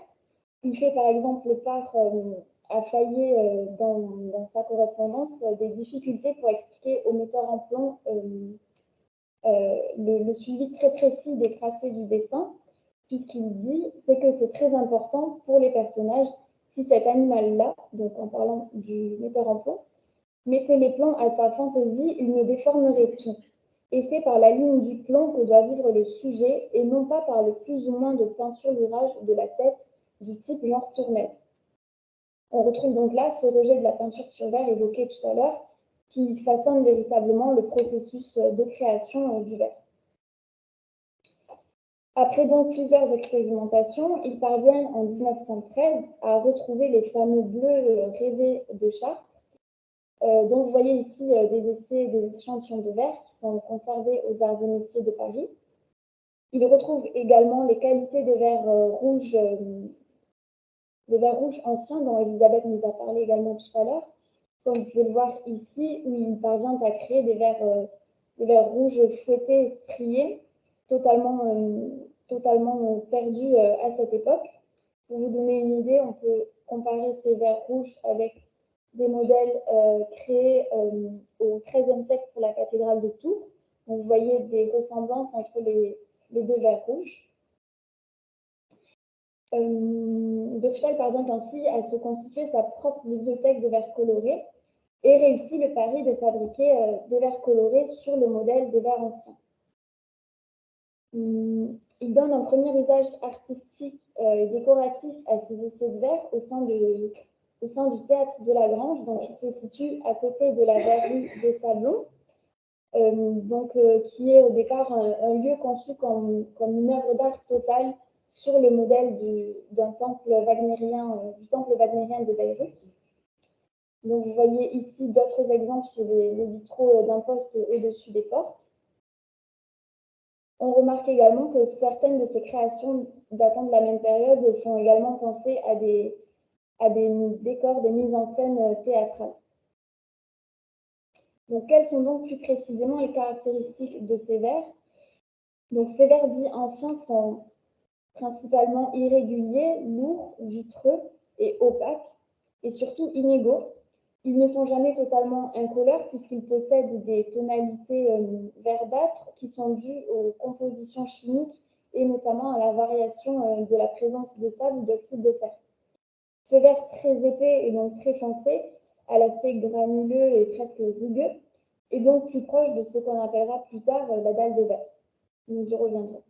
Il fait par exemple part à Fayet dans sa correspondance des difficultés pour expliquer au metteur en plomb le suivi très précis des tracés du dessin, puisqu'il dit c'est que c'est très important pour les personnages si cet animal-là, donc en parlant du metteur en plomb, mettait les plombs à sa fantaisie, il me déformerait tout. Et c'est par la ligne du plomb que doit vivre le sujet, et non pas par le plus ou moins de peinturlurage de la tête du type genre Tournel. On retrouve donc là ce rejet de la peinture sur verre évoqué tout à l'heure, qui façonne véritablement le processus de création du verre. Après donc plusieurs expérimentations, il parvient en 1913 à retrouver les fameux bleus rêvés de Chartres, dont vous voyez ici des essais, des échantillons de verre qui sont conservés aux Arts et Métiers de Paris. Il retrouve également les qualités des verres rouges anciens dont Elisabeth nous a parlé également tout à l'heure, comme vous pouvez le voir ici, où il parvient à créer des verres rouges fouettés et striés, totalement perdus à cette époque. Pour vous donner une idée, on peut comparer ces verres rouges avec des modèles créés au XIIIe siècle pour la cathédrale de Tours. Donc, vous voyez des ressemblances entre les deux verres rouges. Burchtal parvient ainsi à se constituer sa propre bibliothèque de verres colorés et réussit le pari de fabriquer des verres colorés sur le modèle des verres anciens. Il donne un premier usage artistique et décoratif à ses essais de verre au sein du théâtre de la Grange, donc qui se situe à côté de la verrerie des Sablons, qui est au départ un lieu conçu comme une œuvre d'art totale sur le modèle du temple wagnérien de Bayreuth. Donc, vous voyez ici d'autres exemples sur les vitraux d'imposte au-dessus des portes. On remarque également que certaines de ces créations datant de la même période font également penser à des décors, des mises en scène théâtrales. Donc, quelles sont donc plus précisément les caractéristiques de ces verres? Donc ces verres dits anciens sont principalement irréguliers, lourds, vitreux et opaques, et surtout inégaux. Ils ne sont jamais totalement incolores puisqu'ils possèdent des tonalités verdâtres qui sont dues aux compositions chimiques et notamment à la variation de la présence de sable ou d'oxyde de fer. Ce verre très épais et donc très foncé, à l'aspect granuleux et presque rugueux, est donc plus proche de ce qu'on appellera plus tard la dalle de verre. Nous y reviendrons.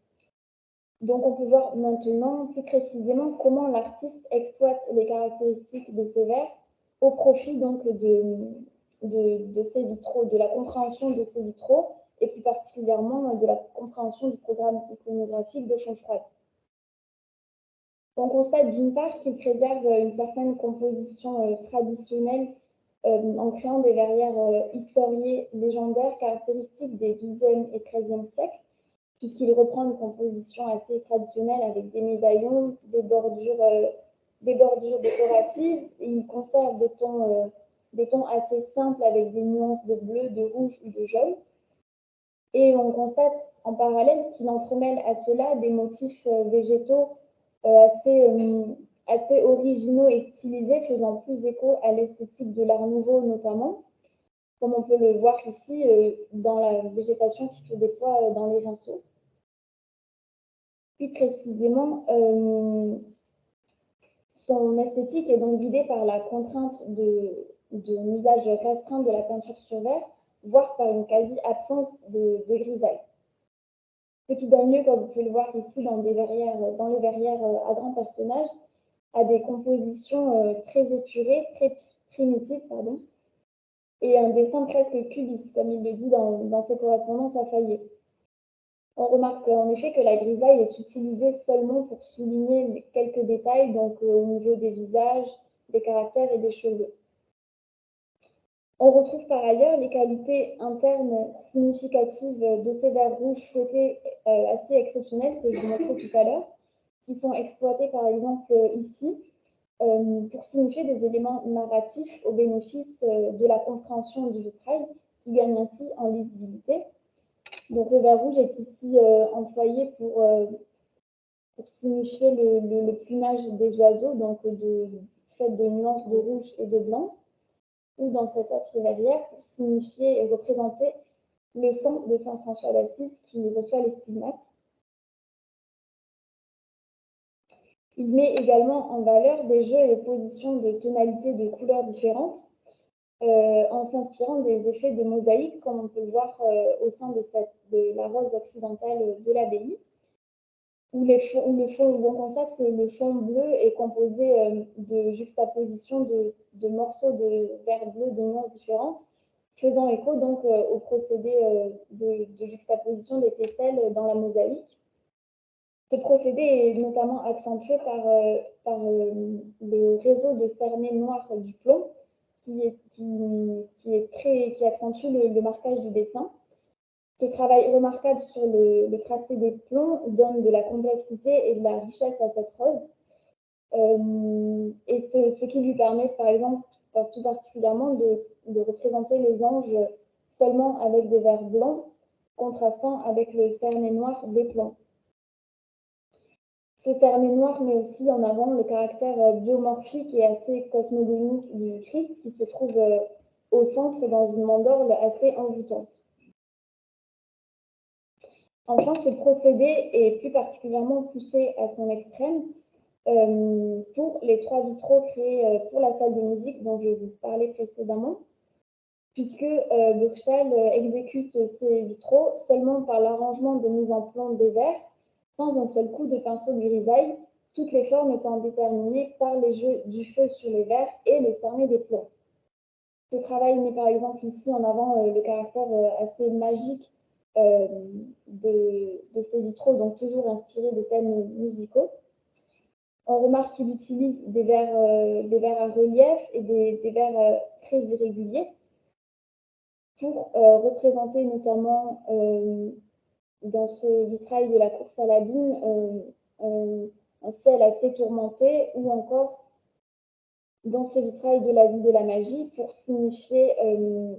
Donc on peut voir maintenant plus précisément comment l'artiste exploite les caractéristiques de ces verres au profit donc de ces vitraux, de la compréhension de ces vitraux et plus particulièrement de la compréhension du programme iconographique de Champ-Froide. On constate d'une part qu'il préserve une certaine composition traditionnelle en créant des verrières historiées légendaires caractéristiques des XIIe et XIIIe siècles, puisqu'il reprend une composition assez traditionnelle avec des médaillons, des bordures décoratives, et il conserve des tons assez simples avec des nuances de bleu, de rouge ou de jaune. Et on constate en parallèle qu'il entremêle à cela des motifs végétaux assez originaux et stylisés, faisant plus écho à l'esthétique de l'Art Nouveau notamment, comme on peut le voir ici dans la végétation qui se déploie dans les rinceaux. Plus précisément, son esthétique est donc guidée par la contrainte d'un usage restreint de la peinture sur verre, voire par une quasi-absence de grisaille. Ce qui donne lieu, comme vous pouvez le voir ici dans les verrières à grand personnage, à des compositions très épurées, très primitives, pardon, et un dessin presque cubiste, comme il le dit dans ses correspondances à Fayet. On remarque en effet que la grisaille est utilisée seulement pour souligner quelques détails, donc au niveau des visages, des caractères et des cheveux. On retrouve par ailleurs les qualités internes significatives de ces verres rouges fouettés assez exceptionnels que je vous montrais tout à l'heure, qui sont exploités par exemple ici pour signifier des éléments narratifs au bénéfice de la compréhension du vitrail, qui gagne ainsi en lisibilité. Donc le verre rouge est ici employé pour signifier le plumage des oiseaux, donc fait de nuances de rouge et de blanc, ou dans cette autre verrière pour signifier et représenter le sang de saint François d'Assise qui reçoit les stigmates. Il met également en valeur des jeux et positions de tonalités de couleurs différentes en s'inspirant des effets de mosaïque, comme on peut le voir au sein de la rose occidentale de l'abbaye, où on constate que le fond bleu est composé de juxtapositions de morceaux de verre bleu de nuances différentes, faisant écho donc au procédé de juxtaposition des tesselles dans la mosaïque. Ce procédé est notamment accentué par le réseau de cernets noirs du plomb qui accentue le marquage du dessin. Ce travail remarquable sur le tracé des plombs donne de la complexité et de la richesse à cette rose. Et ce qui lui permet, par exemple, tout particulièrement, de représenter les anges seulement avec des verres blancs, contrastant avec le cerné noir des plans. Ce cerné noir met aussi en avant le caractère biomorphique et assez cosmogonique du Christ qui se trouve au centre dans une mandorle assez envoûtante. Enfin, ce procédé est plus particulièrement poussé à son extrême pour les 3 vitraux créés pour la salle de musique dont je vous parlais précédemment, puisque Burchtal exécute ces vitraux seulement par l'arrangement de mise en plomb des verres, sans un seul coup de pinceau de grisaille, toutes les formes étant déterminées par les jeux du feu sur les verres et le cerné des plombs. Ce travail met par exemple ici en avant le caractère assez magique de ces vitraux, donc toujours inspirés de thèmes musicaux. On remarque qu'il utilise des verres à relief et des verres très irréguliers pour représenter notamment dans ce vitrail de la course à l'abîme un ciel assez tourmenté, ou encore dans ce vitrail de la ville de la magie pour signifier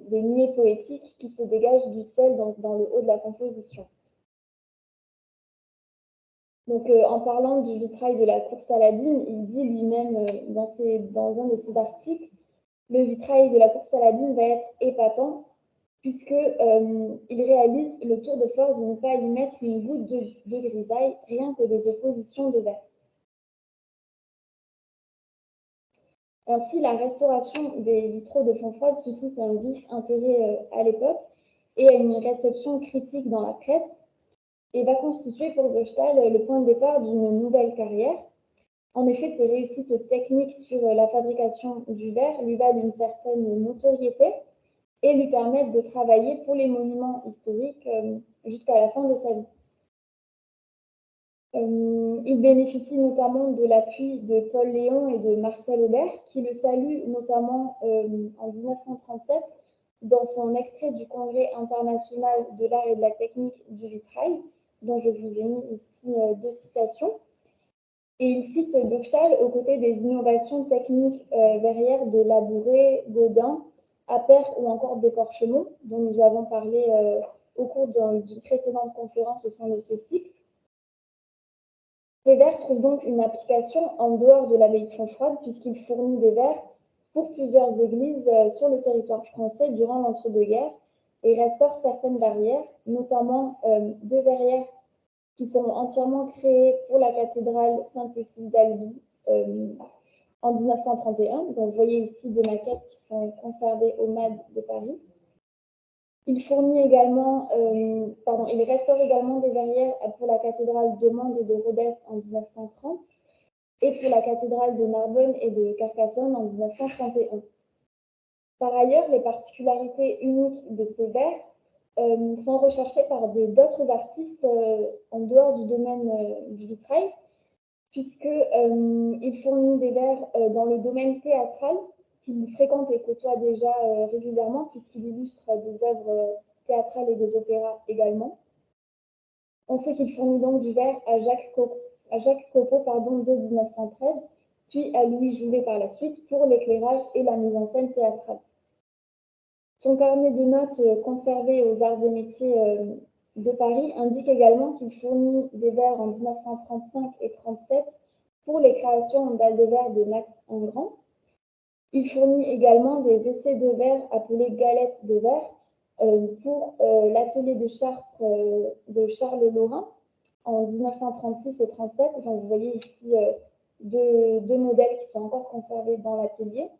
des nuées poétiques qui se dégagent du ciel dans le haut de la composition. Donc, en parlant du vitrail de la course à l'abîme, il dit lui-même dans un de ses articles, le vitrail de la course à l'abîme va être épatant puisque il réalise le tour de force de ne pas y mettre une goutte de grisaille, rien que des oppositions de verre. Ainsi, la restauration des vitraux de Fontfroide suscite un vif intérêt à l'époque et a une réception critique dans la presse et va constituer pour Bechtal le point de départ d'une nouvelle carrière. En effet, ses réussites techniques sur la fabrication du verre lui valent une certaine notoriété et lui permettent de travailler pour les monuments historiques jusqu'à la fin de sa vie. Il bénéficie notamment de l'appui de Paul Léon et de Marcel Aubert, qui le saluent notamment en 1937 dans son extrait du Congrès international de l'art et de la technique du vitrail, dont je vous ai mis ici deux citations. Et il cite Bechtal aux côtés des innovations techniques verrières de Labouret, Gaudin, Appert ou encore d'Écorchemont, dont nous avons parlé au cours d'une précédente conférence au sein de ce cycle. Ces verres trouvent donc une application en dehors de l'abbaye de Fontfroide puisqu'il fournit des verres pour plusieurs églises sur le territoire français durant l'entre-deux-guerres et restaure certaines verrières, notamment deux verrières qui seront entièrement créées pour la cathédrale Sainte-Cécile d'Albi en 1931. Donc, vous voyez ici deux maquettes qui sont conservées au MAD de Paris. Il restaure également des verrières pour la cathédrale de Mende et de Rodez en 1930 et pour la cathédrale de Narbonne et de Carcassonne en 1931. Par ailleurs, les particularités uniques de ces verres sont recherchées par d'autres artistes en dehors du domaine du vitrail, puisqu'il fournit des verres dans le domaine théâtral, qu'il fréquente et côtoie déjà régulièrement, puisqu'il illustre des œuvres théâtrales et des opéras également. On sait qu'il fournit donc du verre à Jacques Copeau dès 1913, puis à Louis Jouvet par la suite pour l'éclairage et la mise en scène théâtrale. Son carnet de notes conservé aux Arts et Métiers de Paris indique également qu'il fournit des verres en 1935 et 1937 pour les créations en dalles de verre de Max Ingrand. Il fournit également des essais de verre appelés galettes de verre pour l'atelier de Chartres de Charles Lorrain en 1936 et 1937. Donc, vous voyez ici deux modèles qui sont encore conservés dans l'atelier.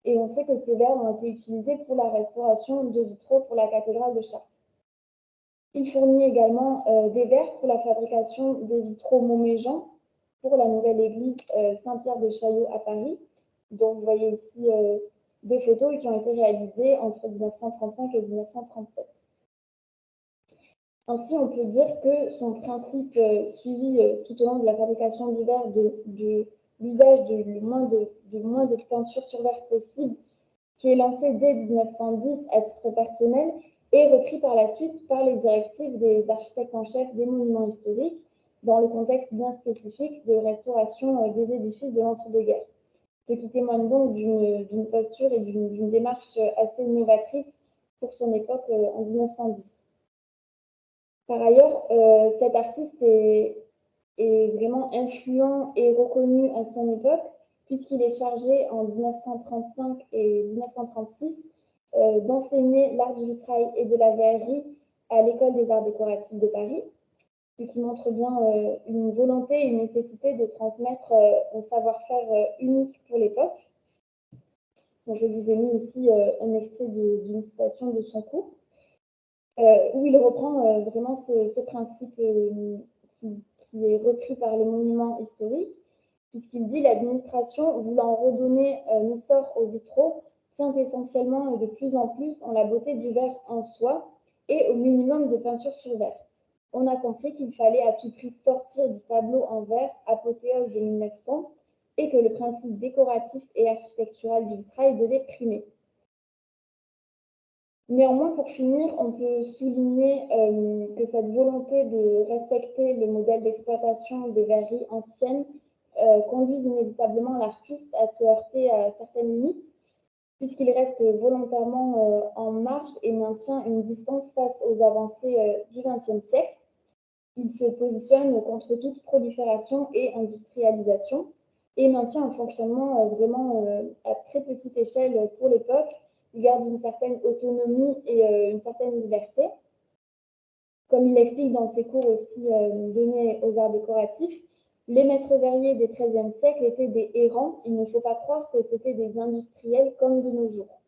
Et on sait que ces verres ont été utilisés pour la restauration de vitraux pour la cathédrale de Chartres. Il fournit également des verres pour la fabrication des vitraux Montméjean pour la nouvelle église Saint-Pierre de Chaillot à Paris. Donc, vous voyez ici deux photos qui ont été réalisées entre 1935 et 1937. Ainsi, on peut dire que son principe suivi tout au long de la fabrication du verre de l'usage du moins de peinture sur verre possible, qui est lancé dès 1910 à titre personnel, et repris par la suite par les directives des architectes en chef des monuments historiques, dans le contexte bien spécifique de restauration des édifices de l'entre-deux-guerres. Ce qui témoigne donc d'une posture et d'une démarche assez innovatrice pour son époque en 1910. Par ailleurs, cet artiste est vraiment influent et reconnu à son époque, puisqu'il est chargé en 1935 et 1936 d'enseigner l'art du vitrail et de la verrerie à l'École des arts décoratifs de Paris, ce qui montre bien une volonté et une nécessité de transmettre un savoir-faire unique pour l'époque. Je vous ai mis ici un extrait d'une citation de son cours, où il reprend vraiment ce principe qui est repris par les monuments historiques, puisqu'il dit l'administration, voulant redonner un essor aux vitraux, tient essentiellement et de plus en plus en la beauté du verre en soi et au minimum de peinture sur verre. On a compris qu'il fallait à tout prix sortir du tableau en verre, apothéose de 1900, et que le principe décoratif et architectural du vitrail devait primer. Néanmoins, pour finir, on peut souligner que cette volonté de respecter le modèle d'exploitation des verreries anciennes conduit inévitablement l'artiste à se heurter à certaines limites, puisqu'il reste volontairement en marge et maintient une distance face aux avancées du XXe siècle. il se positionne contre toute prolifération et industrialisation et maintient un fonctionnement vraiment à très petite échelle pour l'époque. Il garde une certaine autonomie et une certaine liberté. Comme il l'explique dans ses cours aussi donnés aux arts décoratifs, les maîtres verriers des XIIIe siècle étaient des errants. Il ne faut pas croire que c'était des industriels comme de nos jours.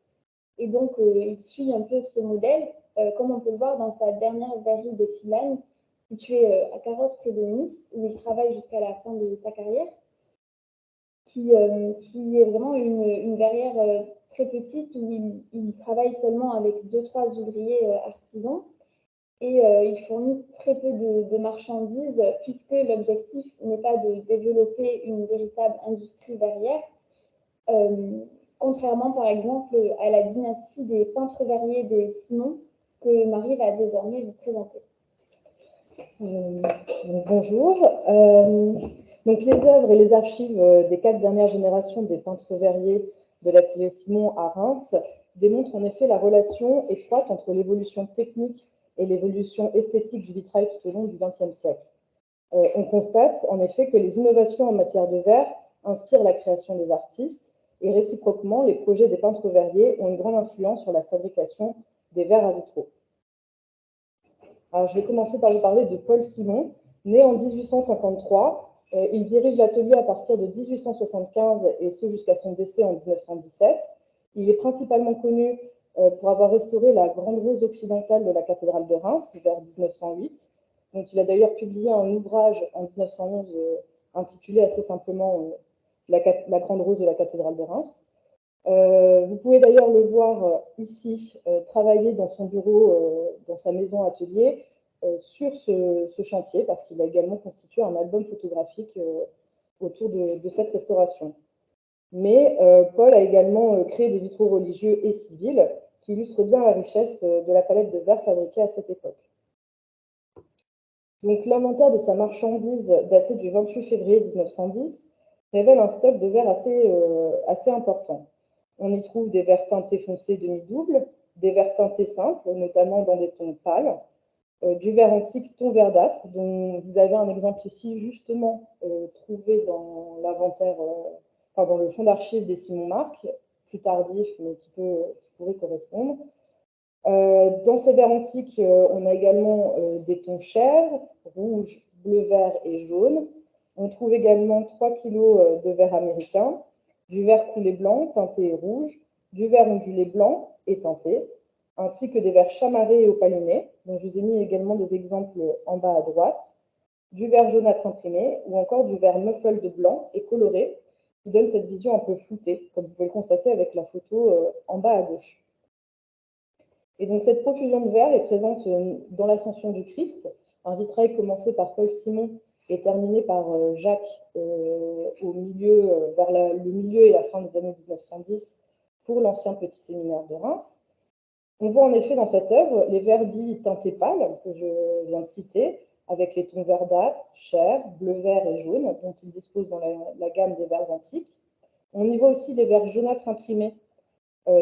Et donc, il suit un peu ce modèle, comme on peut le voir dans sa dernière verrerie de Filane, située à Carros près de Nice, où il travaille jusqu'à la fin de sa carrière, qui est vraiment une verrière très petite où il travaille seulement avec 2-3 ouvriers artisans. Et il fournit très peu de marchandises puisque l'objectif n'est pas de développer une véritable industrie verrière, contrairement par exemple à la dynastie des peintres verriers des Simon que Marie va désormais vous présenter. Bonjour. Donc les œuvres et les archives des 4 dernières générations des peintres verriers de l'atelier Simon à Reims démontrent en effet la relation étroite entre l'évolution technique et l'évolution esthétique du vitrail tout au long du XXe siècle. On constate en effet que les innovations en matière de verre inspirent la création des artistes et réciproquement, les projets des peintres verriers ont une grande influence sur la fabrication des verres à vitraux. Alors, je vais commencer par vous parler de Paul Simon. Né en 1853, il dirige l'atelier à partir de 1875 et ce jusqu'à son décès en 1917. Il est principalement connu pour avoir restauré la grande rose occidentale de la cathédrale de Reims vers 1908. Donc, il a d'ailleurs publié un ouvrage en 1911 intitulé assez simplement la grande rose de la cathédrale de Reims. Vous pouvez d'ailleurs le voir ici travailler dans son bureau, dans sa maison atelier, sur ce chantier, parce qu'il a également constitué un album photographique autour de cette restauration. Mais Paul a également créé des vitraux religieux et civils qui illustrent bien la richesse de la palette de verre fabriquée à cette époque. Donc l'inventaire de sa marchandise daté du 28 février 1910 révèle un stock de verre assez important. On y trouve des verres teintés foncés demi-double, des verres teintés simples, notamment dans des tons pâles, du verre antique ton verdâtre, dont vous avez un exemple ici justement trouvé dans l'inventaire, dans le fonds d'archives des Simon Marc, plus tardif mais qui pourrait correspondre. Dans ces verres antiques, on a également des tons chers, rouge, bleu, vert et jaune. On trouve également 3 kg de verre américain, du verre coulé blanc, teinté rouge, du verre ondulé blanc et teinté, ainsi que des verres chamarrés et opalinés, dont je vous ai mis également des exemples en bas à droite, du verre jaunâtre imprimé, ou encore du verre muffle de blanc et coloré, qui donne cette vision un peu floutée, comme vous pouvez le constater avec la photo en bas à gauche. Et donc cette profusion de verre est présente dans l'Ascension du Christ, un vitrail commencé par Paul Simon et terminé par Jacques au milieu, vers le milieu et la fin des années 1910 pour l'ancien petit séminaire de Reims. On voit en effet dans cette œuvre les verres dits teintés pâles que je viens de citer, avec les tons verdâtres, chair, bleu, vert et jaune, dont il dispose dans la gamme des verres antiques. On y voit aussi les verres jaunâtres imprimés,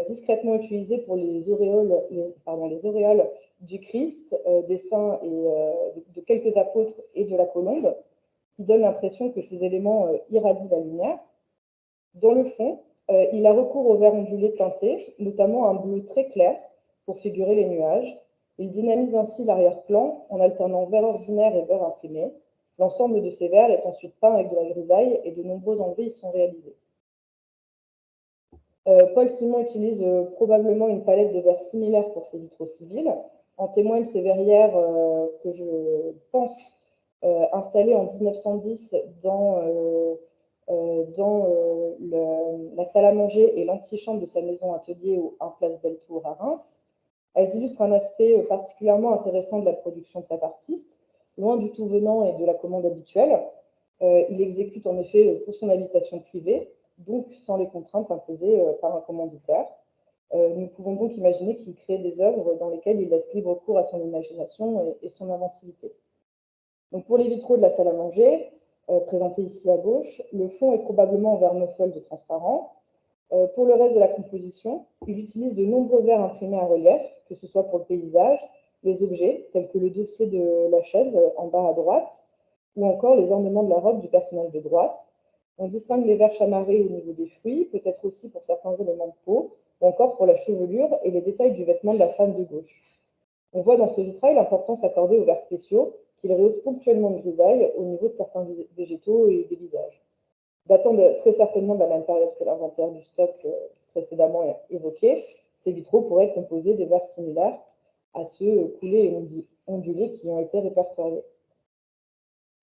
discrètement utilisés pour les auréoles du Christ, des saints et de quelques apôtres et de la colombe, qui donnent l'impression que ces éléments irradient la lumière. Dans le fond, il a recours aux verres ondulés teintés, notamment un bleu très clair pour figurer les nuages. Il dynamise ainsi l'arrière-plan en alternant verre ordinaire et verre imprimé. L'ensemble de ces verres est ensuite peint avec de la grisaille et de nombreux enlevés y sont réalisés. Paul Simon utilise probablement une palette de verres similaire pour ses vitraux civils. En témoignent ces verrières que je pense installées en 1910 dans la salle à manger et l'antichambre de sa maison atelier en place Belletour à Reims. Elles illustrent un aspect particulièrement intéressant de la production de cet artiste, loin du tout venant et de la commande habituelle. Il exécute en effet pour son habitation privée, donc sans les contraintes imposées par un commanditaire. Nous pouvons donc imaginer qu'il crée des œuvres dans lesquelles il laisse libre cours à son imagination et son inventivité. Donc pour les vitraux de la salle à manger, présentés ici à gauche, le fond est probablement en verre muffle de transparent. Pour le reste de la composition, il utilise de nombreux verres imprimés à relief, que ce soit pour le paysage, les objets, tels que le dossier de la chaise en bas à droite, ou encore les ornements de la robe du personnage de droite. On distingue les verres chamarrés au niveau des fruits, peut-être aussi pour certains éléments de peau, ou encore pour la chevelure et les détails du vêtement de la femme de gauche. On voit dans ce vitrail l'importance accordée aux verres spéciaux, qu'ils rehaussent ponctuellement de grisaille au niveau de certains végétaux et des visages. Datant très certainement de la même période que l'inventaire du stock précédemment évoqué, ces vitraux pourraient être composés des verres similaires à ceux coulés et ondulés qui ont été répertoriés.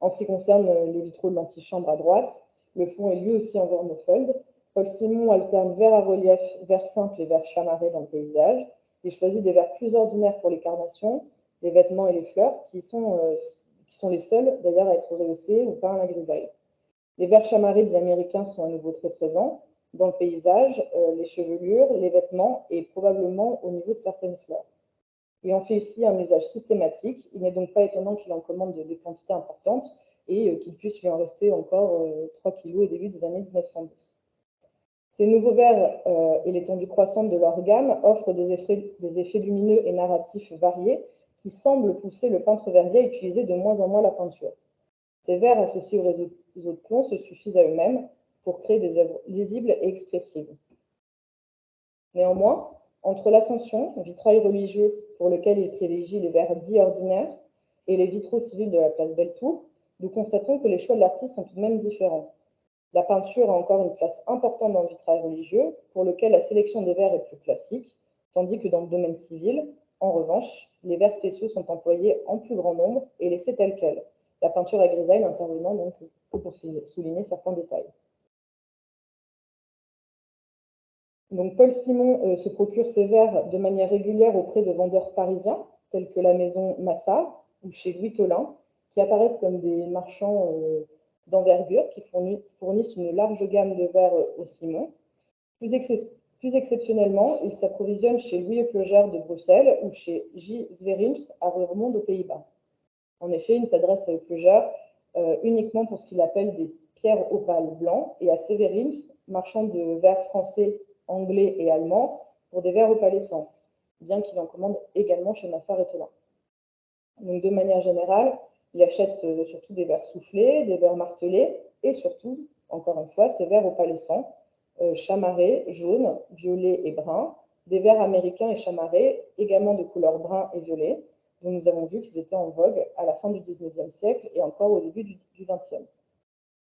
En ce qui concerne les vitraux de l'antichambre à droite, le fond est lui aussi en vermofold. Paul Simon alterne verre à relief, verre simple et verre chamarré dans le paysage. Il choisit des verres plus ordinaires pour les carnations, les vêtements et les fleurs, qui sont les seuls d'ailleurs à être rehaussés ou peints à la grisaille. Les verres chamarrés des Américains sont à nouveau très présents dans le paysage, les chevelures, les vêtements et probablement au niveau de certaines fleurs. Il en fait aussi un usage systématique. Il n'est donc pas étonnant qu'il en commande des quantités importantes et qu'il puisse lui en rester encore 3 kg au début des années 1910. Ces nouveaux verres et l'étendue croissante de leur gamme offrent des effets lumineux et narratifs variés qui semblent pousser le peintre verrier à utiliser de moins en moins la peinture. Ces verres associés aux réseaux de plomb se suffisent à eux-mêmes pour créer des œuvres lisibles et expressives. Néanmoins, entre l'Ascension, vitrail religieux pour lequel il privilégie les verres dits ordinaires, et les vitraux civils de la place Belletour, nous constatons que les choix de l'artiste sont tout de même différents. La peinture a encore une place importante dans le vitrail religieux, pour lequel la sélection des verres est plus classique, tandis que dans le domaine civil, en revanche, les verres spéciaux sont employés en plus grand nombre et laissés tels quels, la peinture à grisaille n'intervenant donc que pour souligner certains détails. Donc Paul Simon se procure ses verres de manière régulière auprès de vendeurs parisiens, tels que la maison Massard ou chez Louis Tolin, qui apparaissent comme des marchands d'envergure qui fournissent une large gamme de verres au Simon. Plus exceptionnellement, il s'approvisionne chez Louis Epleger de Bruxelles ou chez J. Zwerins à Roermond aux Pays-Bas. En effet, il s'adresse à Epleger uniquement pour ce qu'il appelle des pierres opales blancs et à Severins, marchand de verres français, anglais et allemand, pour des verres opalescents, bien qu'il en commande également chez Massard et Tolin. Donc, de manière générale, il achète surtout des verres soufflés, des verres martelés et surtout, encore une fois, ces verres opalescents, chamarrés, jaunes, violets et bruns, des verres américains et chamarrés, également de couleur brun et violet, dont nous avons vu qu'ils étaient en vogue à la fin du XIXe siècle et encore au début du XXe.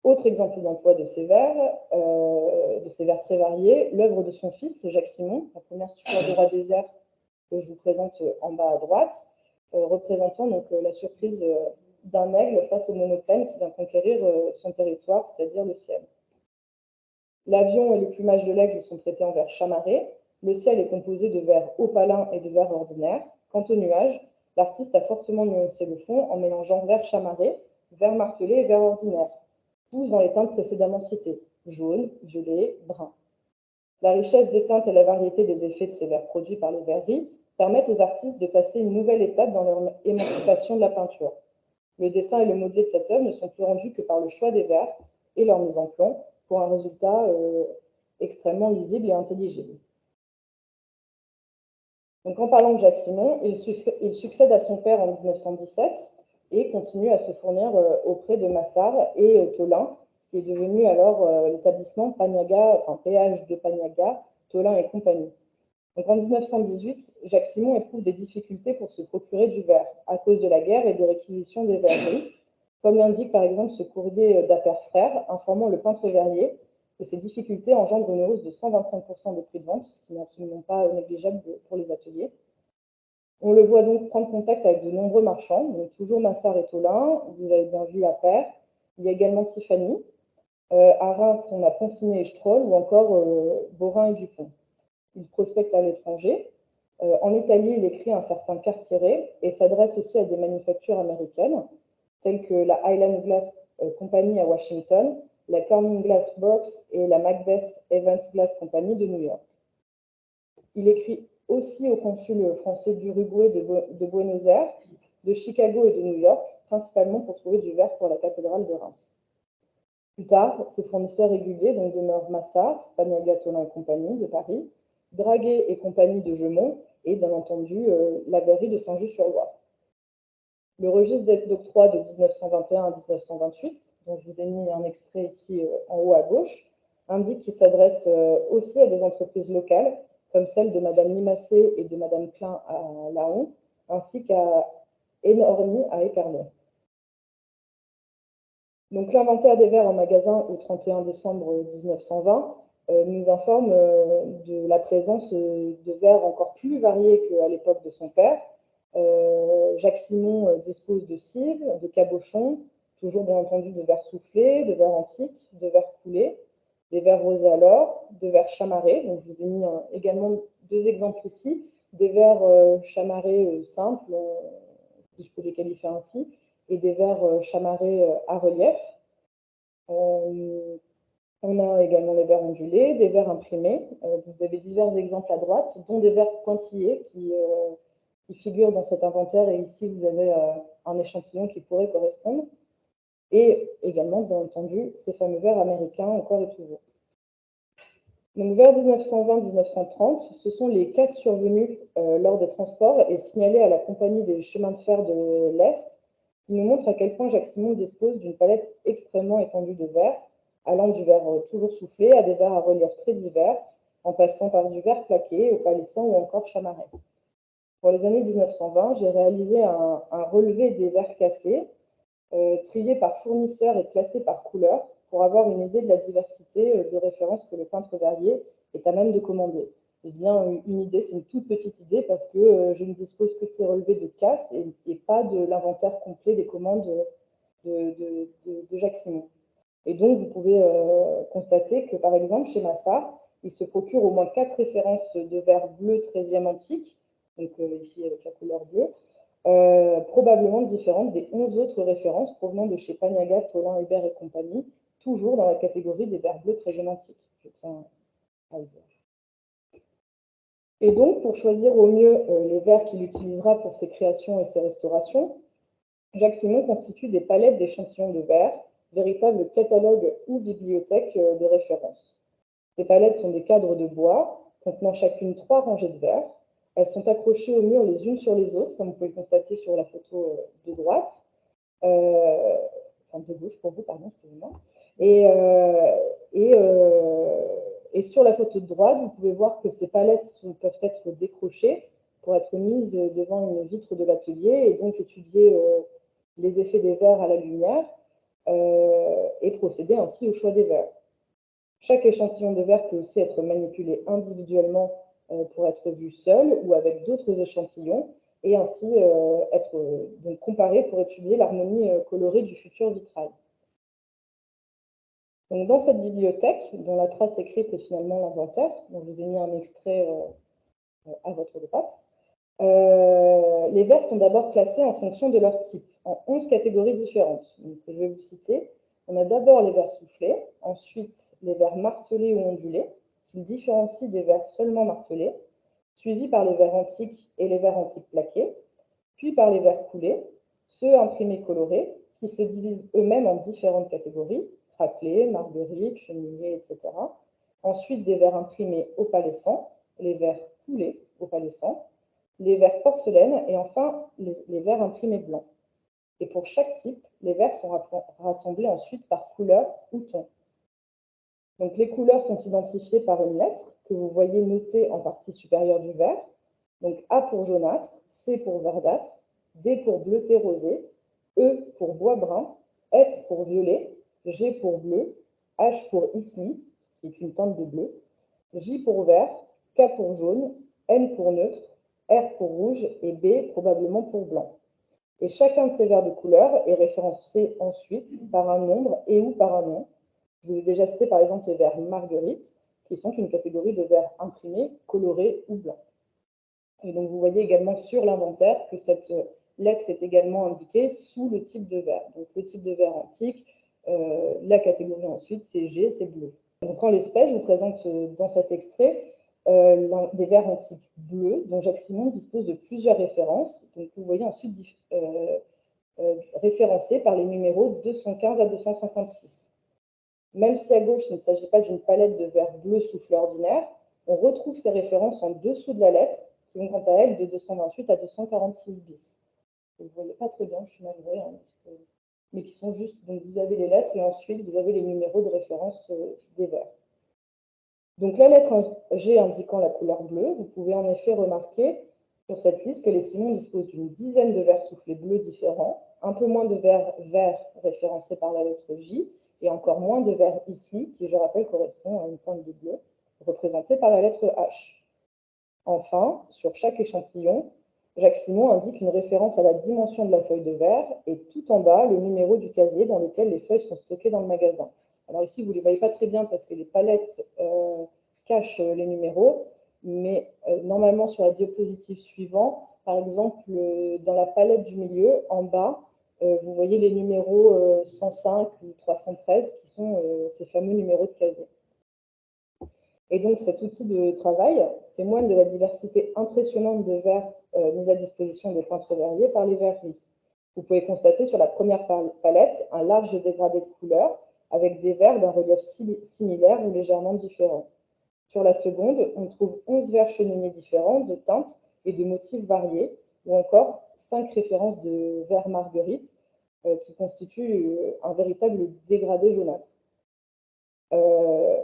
Autre exemple d'emploi de ces verres très variés, l'œuvre de son fils, Jacques Simon, la première stupeur du roi désert que je vous présente en bas à droite, représentant donc la surprise d'un aigle face au monoplane qui vient conquérir son territoire, c'est-à-dire le ciel. L'avion et le plumage de l'aigle sont traités en verre chamarré. Le ciel est composé de verre opalin et de verre ordinaire. Quant au nuage, l'artiste a fortement nuancé le fond en mélangeant verre chamarré, verre martelé et verre ordinaire, tous dans les teintes précédemment citées, jaune, violet, brun. La richesse des teintes et la variété des effets de ces verres produits par les verreries permettent aux artistes de passer une nouvelle étape dans leur émancipation de la peinture. Le dessin et le modelé de cette œuvre ne sont plus rendus que par le choix des verres et leur mise en plomb pour un résultat extrêmement lisible et intelligible. Donc, en parlant de Jacques Simon, il succède à son père en 1917 et continue à se fournir auprès de Massard et Tolin, qui est devenu alors l'établissement Paniaga, enfin PH de Paniaga, Tolin et compagnie. Donc en 1918, Jacques Simon éprouve des difficultés pour se procurer du verre à cause de la guerre et des réquisitions des verreries, comme l'indique par exemple ce courrier d'Appert Frères informant le peintre verrier que ces difficultés engendrent une hausse de 125% des prix de vente, ce qui n'est absolument pas négligeable pour les ateliers. On le voit donc prendre contact avec de nombreux marchands, donc toujours Massard et Tolin, vous avez bien vu Appert, il y a également Tiffany, à Reims on a Poncinet et Stroll ou encore Borin et Dupont. Il prospecte à l'étranger. En Italie, il écrit un certain Cartier et s'adresse aussi à des manufactures américaines, telles que la Highland Glass Company à Washington, la Corning Glass Works et la Macbeth Evans Glass Company de New York. Il écrit aussi aux consuls français d'Uruguay, de Buenos Aires, de Chicago et de New York, principalement pour trouver du verre pour la cathédrale de Reims. Plus tard, ses fournisseurs réguliers demeurent Massard, Paniaga, Tolin et compagnie de Paris, Draguet et compagnie de Gemont et bien entendu la verrerie de Saint-Just-sur-Loire. Le registre d'octroi de 1921 à 1928, dont je vous ai mis un extrait ici en haut à gauche, indique qu'il s'adresse aussi à des entreprises locales, comme celle de Madame Limassé et de Madame Klein à Laon, ainsi qu'à Enorny à Épernay. Donc l'inventaire des verres en magasin au 31 décembre 1920 nous informe de la présence de verres encore plus variés qu'à l'époque de son père. Jacques Simon dispose de cives, de cabochons, toujours bien entendu de verres soufflés, de verres antiques, de verres coulés, des verres rosés à l'or, de verres chamarrés. Donc je vous ai mis également deux exemples ici, des verres chamarrés simples, si je peux les qualifier ainsi, et des verres chamarrés à relief. On a également les verres ondulés, des verres imprimés. Vous avez divers exemples à droite, dont des verres pointillés qui figurent dans cet inventaire. Et ici, vous avez un échantillon qui pourrait correspondre. Et également, bien entendu, ces fameux verres américains encore et toujours. Donc, vers 1920-1930, ce sont les casses survenues lors des transports et signalées à la compagnie des chemins de fer de l'Est, qui nous montrent à quel point Jacques Simon dispose d'une palette extrêmement étendue de verres, allant du verre toujours soufflé à des verres à relief très divers, en passant par du verre plaqué, opalescent ou encore chamarré. Pour les années 1920, j'ai réalisé un relevé des verres cassés, triés par fournisseurs et classés par couleur, pour avoir une idée de la diversité de références que le peintre verrier est à même de commander. Eh bien, une idée, c'est une toute petite idée parce que je ne dispose que de ces relevés de casse et pas de l'inventaire complet des commandes de Jacques Simon. Et donc, vous pouvez constater que, par exemple, chez Massart, il se procure au moins 4 références de verre bleu 13e antique, donc ici avec la couleur bleue, probablement différentes des 11 autres références provenant de chez Pagnaga, Tolin, Hébert et compagnie, toujours dans la catégorie des verres bleus 13e antique. Je tiens à le dire. Et donc, pour choisir au mieux les verres qu'il utilisera pour ses créations et ses restaurations, Jacques Simon constitue des palettes d'échantillons de verres, véritables catalogues ou bibliothèques de référence. Ces palettes sont des cadres de bois contenant chacune 3 rangées de verres. Elles sont accrochées au mur les unes sur les autres, comme vous pouvez le constater sur la photo de droite, enfin de gauche pour vous, pardon, excusez-moi. Et sur la photo de droite, vous pouvez voir que ces palettes peuvent être décrochées pour être mises devant une vitre de l'atelier et donc étudier les effets des verres à la lumière et procéder ainsi au choix des verres. Chaque échantillon de verre peut aussi être manipulé individuellement pour être vu seul ou avec d'autres échantillons et ainsi être donc comparé pour étudier l'harmonie colorée du futur vitrail. Donc, dans cette bibliothèque, dont la trace écrite est finalement l'inventaire, dont je vous ai mis un extrait à votre droite, les verres sont d'abord classés en fonction de leur type, en 11 catégories différentes. Donc, je vais vous citer. On a d'abord les verres soufflés, ensuite les verres martelés ou ondulés, qui différencient des verres seulement martelés, suivis par les verres antiques et les verres antiques plaqués, puis par les verres coulés, ceux imprimés colorés, qui se divisent eux-mêmes en différentes catégories, craquelés, marguerites, chenillés, etc. Ensuite, des verres imprimés opalescents, les verres coulés opalescents, les verres porcelaine et enfin les verres imprimés blancs. Et pour chaque type, les verres sont rassemblés ensuite par couleur ou ton. Donc les couleurs sont identifiées par une lettre que vous voyez notée en partie supérieure du verre. Donc A pour jaunâtre, C pour verdâtre, D pour bleuté rosé, E pour bois brun, F pour violet, G pour bleu, H pour ismi, qui est une teinte de bleu, J pour vert, K pour jaune, N pour neutre, R pour rouge et B probablement pour blanc. Et chacun de ces verres de couleur est référencé ensuite par un nombre et ou par un nom. Je vous ai déjà cité par exemple les verres marguerites, qui sont une catégorie de verres imprimés, colorés ou blancs. Et donc vous voyez également sur l'inventaire que cette lettre est également indiquée sous le type de verre. Donc le type de verre antique, la catégorie ensuite c'est G, c'est bleu. Donc en l'espèce, je vous présente dans cet extrait des verres antiques bleus dont Jacques Simon dispose de plusieurs références. Donc vous voyez ensuite référencés par les numéros 215 à 256. Même si à gauche, il ne s'agit pas d'une palette de verre bleu soufflé ordinaire, on retrouve ces références en dessous de la lettre qui vont quant à elles de 228 à 246 bis. Vous ne voyez pas très bien, je suis navrée, hein, mais qui sont juste, donc vous avez les lettres et ensuite vous avez les numéros de référence des vers. Donc la lettre G indiquant la couleur bleue, vous pouvez en effet remarquer sur cette liste que les Simons disposent d'une dizaine de vers soufflés bleus différents, un peu moins de vers verts référencés par la lettre J, et encore moins de vers ici, qui je rappelle correspond à une teinte de bleu, représentée par la lettre H. Enfin, sur chaque échantillon, Jacques Simon indique une référence à la dimension de la feuille de verre et tout en bas, le numéro du casier dans lequel les feuilles sont stockées dans le magasin. Alors ici, vous ne les voyez pas très bien parce que les palettes cachent les numéros, mais normalement sur la diapositive suivante, par exemple, dans la palette du milieu, en bas, vous voyez les numéros 105 ou 313 qui sont ces fameux numéros de casier. Et donc cet outil de travail témoigne de la diversité impressionnante de vers mis à disposition des peintres verriers par les verreries. Vous pouvez constater sur la première palette un large dégradé de couleurs avec des vers d'un relief similaire ou légèrement différent. Sur la seconde, on trouve 11 vers chenillés différents de teintes et de motifs variés, ou encore 5 références de vers marguerite qui constituent un véritable dégradé jaunâtre.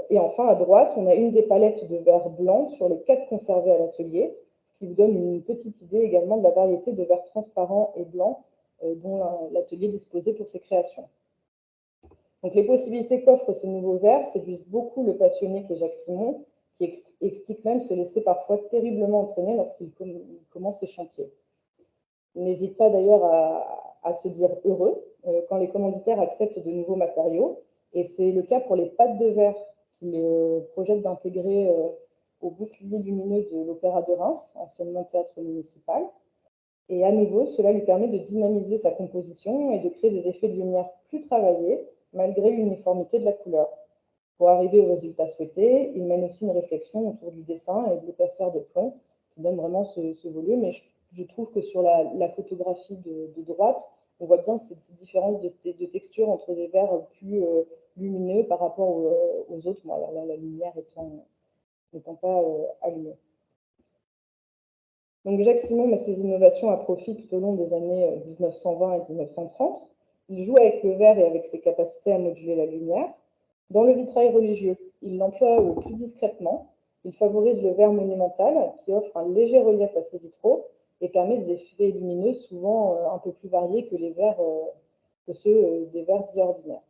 Et enfin, à droite, on a une des palettes de verres blancs sur les 4 conservés à l'atelier, ce qui vous donne une petite idée également de la variété de verres transparents et blancs dont l'atelier disposait pour ses créations. Donc, les possibilités qu'offrent ces nouveaux verres séduisent beaucoup le passionné qu'est Jacques Simon, qui explique même se laisser parfois terriblement entraîner lorsqu'il commence ses chantiers. Il n'hésite pas d'ailleurs à se dire heureux quand les commanditaires acceptent de nouveaux matériaux, et c'est le cas pour les pattes de verre qu'il projette d'intégrer au bouclier lumineux de l'Opéra de Reims, anciennement théâtre municipal. Et à nouveau, cela lui permet de dynamiser sa composition et de créer des effets de lumière plus travaillés, malgré l'uniformité de la couleur. Pour arriver au résultat souhaité, il mène aussi une réflexion autour du dessin et de l'épaisseur de plomb, qui donne vraiment ce volume. Et je trouve que sur la photographie de droite, on voit bien ces différences de texture entre des verres plus lumineux par rapport aux autres. Bon, alors là, la lumière n'étant pas allumée. Donc Jacques Simon met ses innovations à profit tout au long des années 1920 et 1930. Il joue avec le verre et avec ses capacités à moduler la lumière. Dans le vitrail religieux, il l'emploie au plus discrètement. Il favorise le verre monumental qui offre un léger relief à ses vitraux et permet des effets lumineux souvent un peu plus variés que que ceux des verres dits ordinaires.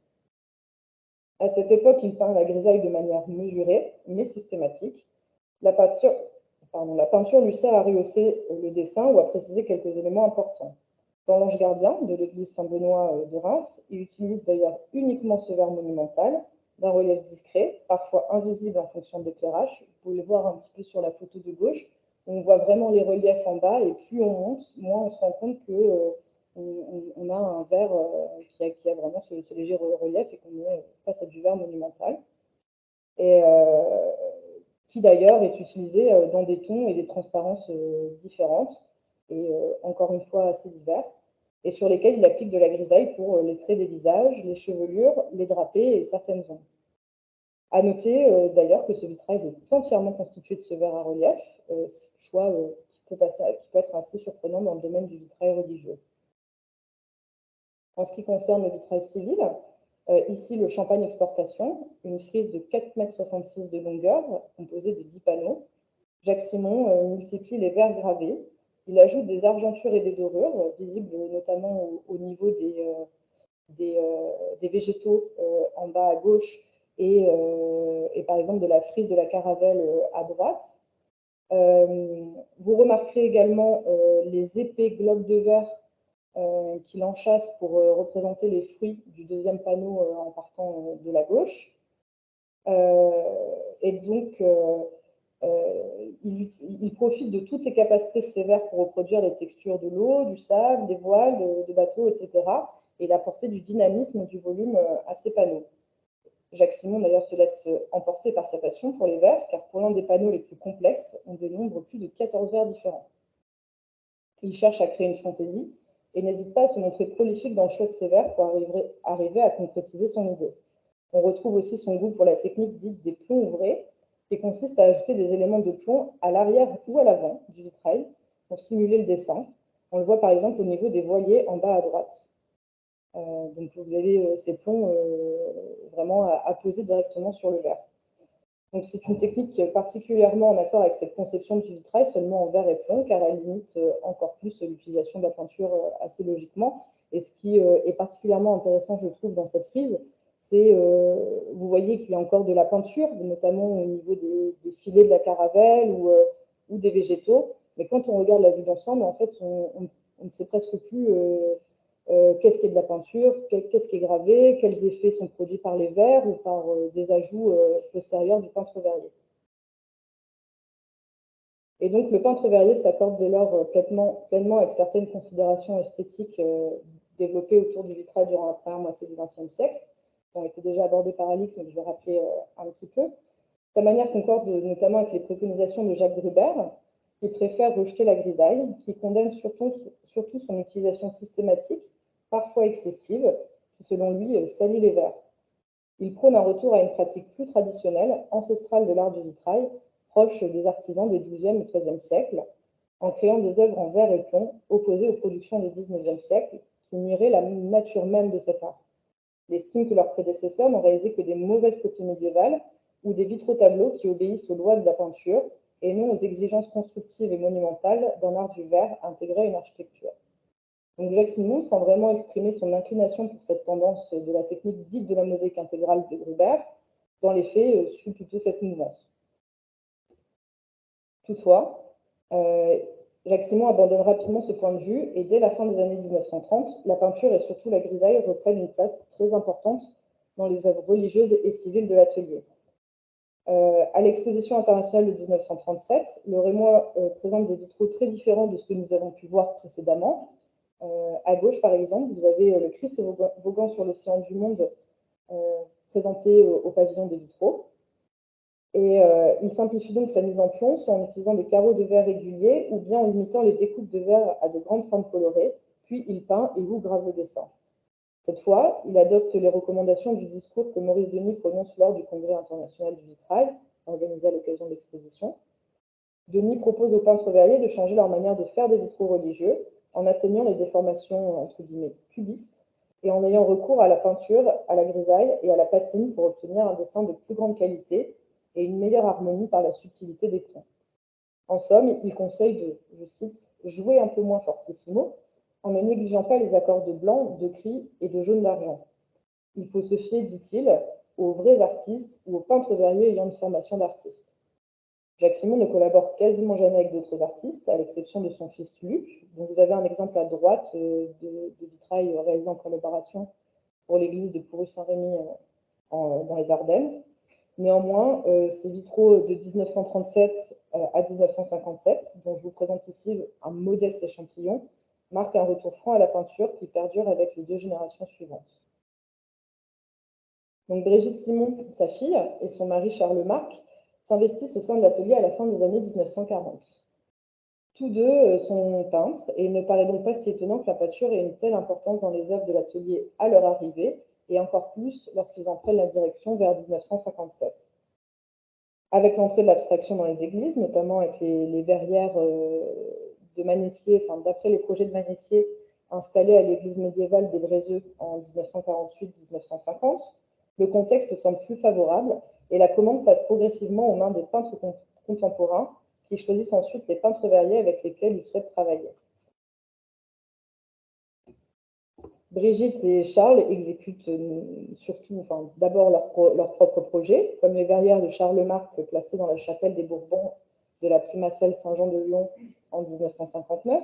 À cette époque, il peint la grisaille de manière mesurée mais systématique. La peinture lui sert à rehausser le dessin ou à préciser quelques éléments importants. Dans l'Ange gardien de l'église Saint-Benoît de Reims, il utilise d'ailleurs uniquement ce verre monumental, d'un relief discret, parfois invisible en fonction de l'éclairage. Vous pouvez le voir un petit peu sur la photo de gauche. On voit vraiment les reliefs en bas et plus on monte, moins on se rend compte qu'on a un verre qui a vraiment ce léger relief et qu'on est face à du verre monumental. Et qui d'ailleurs est utilisé dans des tons et des transparences différentes et encore une fois assez divers, et sur lesquels il applique de la grisaille pour les traits des visages, les chevelures, les drapés et certaines ombres. À noter d'ailleurs que ce vitrail est entièrement constitué de ce verre à relief, choix qui peut être assez surprenant dans le domaine du vitrail religieux. En ce qui concerne le vitrail civil, ici le Champagne Exportation, une frise de 4,66 m de longueur, composée de 10 panneaux. Jacques Simon multiplie les verres gravés. Il ajoute des argentures et des dorures, visibles notamment au niveau des végétaux en bas à gauche et par exemple de la frise de la caravelle à droite. Vous remarquerez également les épais globes de verre qu'il enchâsse pour représenter les fruits du deuxième panneau en partant de la gauche. Et donc, il profite de toutes les capacités de ces verres pour reproduire les textures de l'eau, du sable, des voiles, de bateaux, etc. Et il a apporté du dynamisme, du volume à ces panneaux. Jacques Simon, d'ailleurs, se laisse emporter par sa passion pour les verres, car pour l'un des panneaux les plus complexes, on dénombre plus de 14 verres différents. Il cherche à créer une fantaisie et n'hésite pas à se montrer prolifique dans le choix de ses verres pour arriver à concrétiser son idée. On retrouve aussi son goût pour la technique dite des plombs ouvrés, qui consiste à ajouter des éléments de plomb à l'arrière ou à l'avant du vitrail pour simuler le dessin. On le voit par exemple au niveau des voiliers en bas à droite. Donc vous avez ces plombs vraiment à poser directement sur le verre. Donc c'est une technique particulièrement en accord avec cette conception du vitrail seulement en verre et plomb, car elle limite encore plus l'utilisation de la peinture assez logiquement. Et ce qui est particulièrement intéressant, je trouve, dans cette frise, c'est, vous voyez qu'il y a encore de la peinture, notamment au niveau des filets de la caravelle ou des végétaux. Mais quand on regarde la vue d'ensemble, en fait, on ne sait presque plus qu'est-ce qui est de la peinture, qu'est-ce qui est gravé, quels effets sont produits par les verres ou par des ajouts postérieurs du peintre verrier. Et donc le peintre verrier s'accorde dès lors pleinement avec certaines considérations esthétiques développées autour du vitrail durant la première moitié du XXe siècle, qui ont été déjà abordées par Alix, mais je vais rappeler un petit peu. Sa manière concorde notamment avec les préconisations de Jacques Gruber, qui préfère rejeter la grisaille, qui condamne surtout son utilisation systématique, parfois excessive, qui selon lui salit les verres. Il prône un retour à une pratique plus traditionnelle, ancestrale de l'art du vitrail, proche des artisans des XIIe et XIIIe siècles, en créant des œuvres en verre et plomb opposées aux productions du XIXe siècle, qui nuiraient la nature même de cet art. Il estime que leurs prédécesseurs n'ont réalisé que des mauvaises copies médiévales ou des vitraux-tableaux qui obéissent aux lois de la peinture et non aux exigences constructives et monumentales d'un art du verre intégré à une architecture. Donc Jacques Simon semble vraiment exprimer son inclination pour cette tendance de la technique dite de la mosaïque intégrale de Gruber. Dans les faits, suit plutôt cette mouvance. Toutefois, Jacques Simon abandonne rapidement ce point de vue et dès la fin des années 1930, la peinture et surtout la grisaille reprennent une place très importante dans les œuvres religieuses et civiles de l'atelier. À l'exposition internationale de 1937, le Rémois présente des vitraux très différents de ce que nous avons pu voir précédemment. À gauche, par exemple, vous avez le Christ voguant sur l'océan du monde présenté au pavillon des vitraux. Et il simplifie donc sa mise en plomb, soit en utilisant des carreaux de verre réguliers ou bien en limitant les découpes de verre à de grandes fentes colorées, puis il peint et ou grave le dessin. Cette fois, il adopte les recommandations du discours que Maurice Denis prononce lors du Congrès international du vitrail, organisé à l'occasion de l'exposition. Denis propose aux peintres verriers de changer leur manière de faire des vitraux religieux en atteignant les déformations entre guillemets cubistes et en ayant recours à la peinture, à la grisaille et à la patine pour obtenir un dessin de plus grande qualité et une meilleure harmonie par la subtilité des tons. En somme, il conseille de, je cite, jouer un peu moins fortissimo en ne négligeant pas les accords de blanc, de gris et de jaune d'argent. Il faut se fier, dit-il, aux vrais artistes ou aux peintres verriers ayant une formation d'artiste. Jacques Simon ne collabore quasiment jamais avec d'autres artistes, à l'exception de son fils Luc, dont vous avez un exemple à droite de vitrail réalisé en collaboration pour l'église de Pourru-Saint-Rémy dans les Ardennes. Néanmoins, ces vitraux de 1937 à 1957, dont je vous présente ici un modeste échantillon, marquent un retour franc à la peinture qui perdure avec les deux générations suivantes. Donc Brigitte Simon, sa fille, et son mari Charles Marc s'investissent au sein de l'atelier à la fin des années 1940. Tous deux sont peintres et il ne paraît donc pas si étonnant que la peinture ait une telle importance dans les œuvres de l'atelier à leur arrivée et encore plus lorsqu'ils en prennent la direction vers 1957. Avec l'entrée de l'abstraction dans les églises, notamment avec les verrières de Manessier, enfin d'après les projets de Manessier installés à l'église médiévale des Brézeux en 1948-1950, le contexte semble plus favorable et la commande passe progressivement aux mains des peintres contemporains qui choisissent ensuite les peintres verriers avec lesquels ils souhaitent travailler. Brigitte et Charles exécutent surtout, d'abord leur propre projet, comme les verrières de Charles Marc placées dans la chapelle des Bourbons de la primatiale Saint-Jean de Lyon en 1959,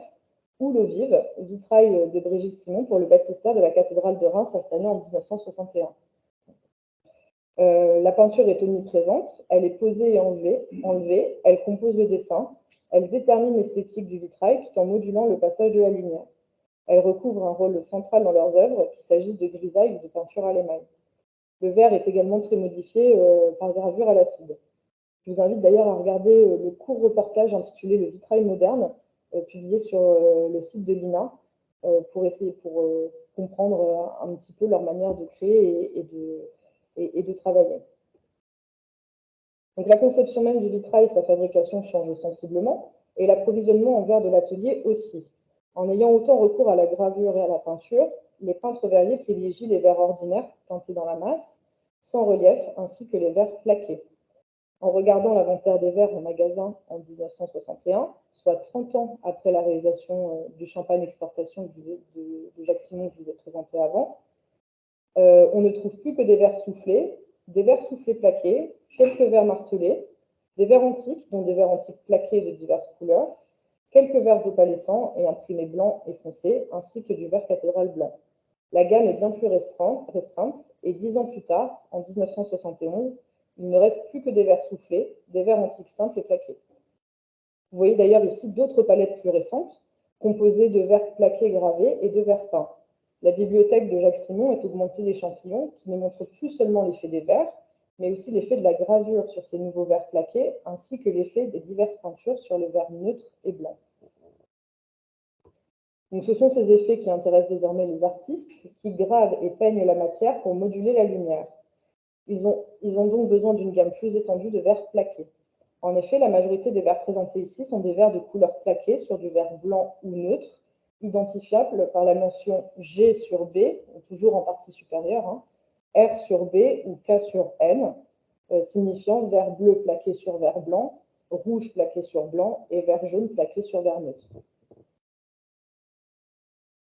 ou l'eau vive, vitrail de Brigitte Simon pour le baptistère de la cathédrale de Reims installé en 1961. La peinture est omniprésente, elle est posée et enlevée, elle compose le dessin, elle détermine l'esthétique du vitrail tout en modulant le passage de la lumière. Elle recouvre un rôle central dans leurs œuvres, qu'il s'agisse de grisaille ou de peinture à l'émail. Le verre est également très modifié par gravure à l'acide. Je vous invite d'ailleurs à regarder le court reportage intitulé « Le vitrail moderne », publié sur le site de l'INA, pour comprendre un petit peu leur manière de créer et de travailler. Donc la conception même du vitrail et sa fabrication changent sensiblement, et l'approvisionnement en verre de l'atelier aussi. En ayant autant recours à la gravure et à la peinture, les peintres verriers privilégient les verres ordinaires teintés dans la masse, sans relief, ainsi que les verres plaqués. En regardant l'inventaire des verres en magasin en 1961, soit 30 ans après la réalisation du champagne exportation de Jacques Simon que je vous ai présenté avant, on ne trouve plus que des verres soufflés plaqués, quelques verres martelés, des verres antiques, dont des verres antiques plaqués de diverses couleurs, quelques verres opalescents et imprimés blancs et foncés, ainsi que du verre cathédrale blanc. La gamme est bien plus restreinte et 10 ans plus tard, en 1971, il ne reste plus que des verres soufflés, des verres antiques simples et plaqués. Vous voyez d'ailleurs ici d'autres palettes plus récentes, composées de verres plaqués gravés et de verres peints. La bibliothèque de Jacques Simon est augmentée d'échantillons qui ne montrent plus seulement l'effet des verres, mais aussi l'effet de la gravure sur ces nouveaux verres plaqués, ainsi que l'effet des diverses peintures sur les verres neutres et blancs. Donc, ce sont ces effets qui intéressent désormais les artistes, qui gravent et peignent la matière pour moduler la lumière. Ils ont donc besoin d'une gamme plus étendue de verres plaqués. En effet, la majorité des verres présentés ici sont des verres de couleur plaquée sur du verre blanc ou neutre, identifiables par la mention G sur B, toujours en partie supérieure, hein, R sur B ou K sur N, signifiant verre bleu plaqué sur verre blanc, rouge plaqué sur blanc et verre jaune plaqué sur verre neutre.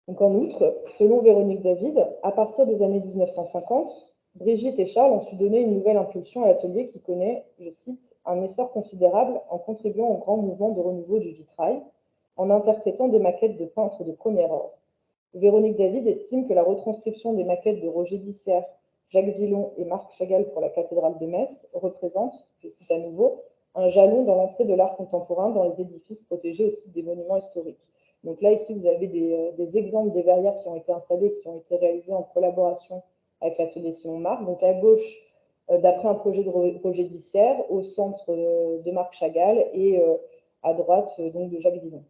Donc en outre, selon Véronique David, à partir des années 1950, Brigitte et Charles ont su donner une nouvelle impulsion à l'atelier qui connaît, je cite, un essor considérable en contribuant au grand mouvement de renouveau du vitrail, en interprétant des maquettes de peintres de premier ordre. Véronique David estime que la retranscription des maquettes de Roger Bissière, Jacques Villon et Marc Chagall pour la cathédrale de Metz représente, je cite à nouveau, un jalon dans l'entrée de l'art contemporain dans les édifices protégés au titre des monuments historiques. Donc là, ici, vous avez des exemples des verrières qui ont été installées, qui ont été réalisées en collaboration avec l'atelier Simon Marc. Donc à gauche, d'après un projet de Roger Bissière, au centre de Marc Chagall et à droite donc de Jacques Villon.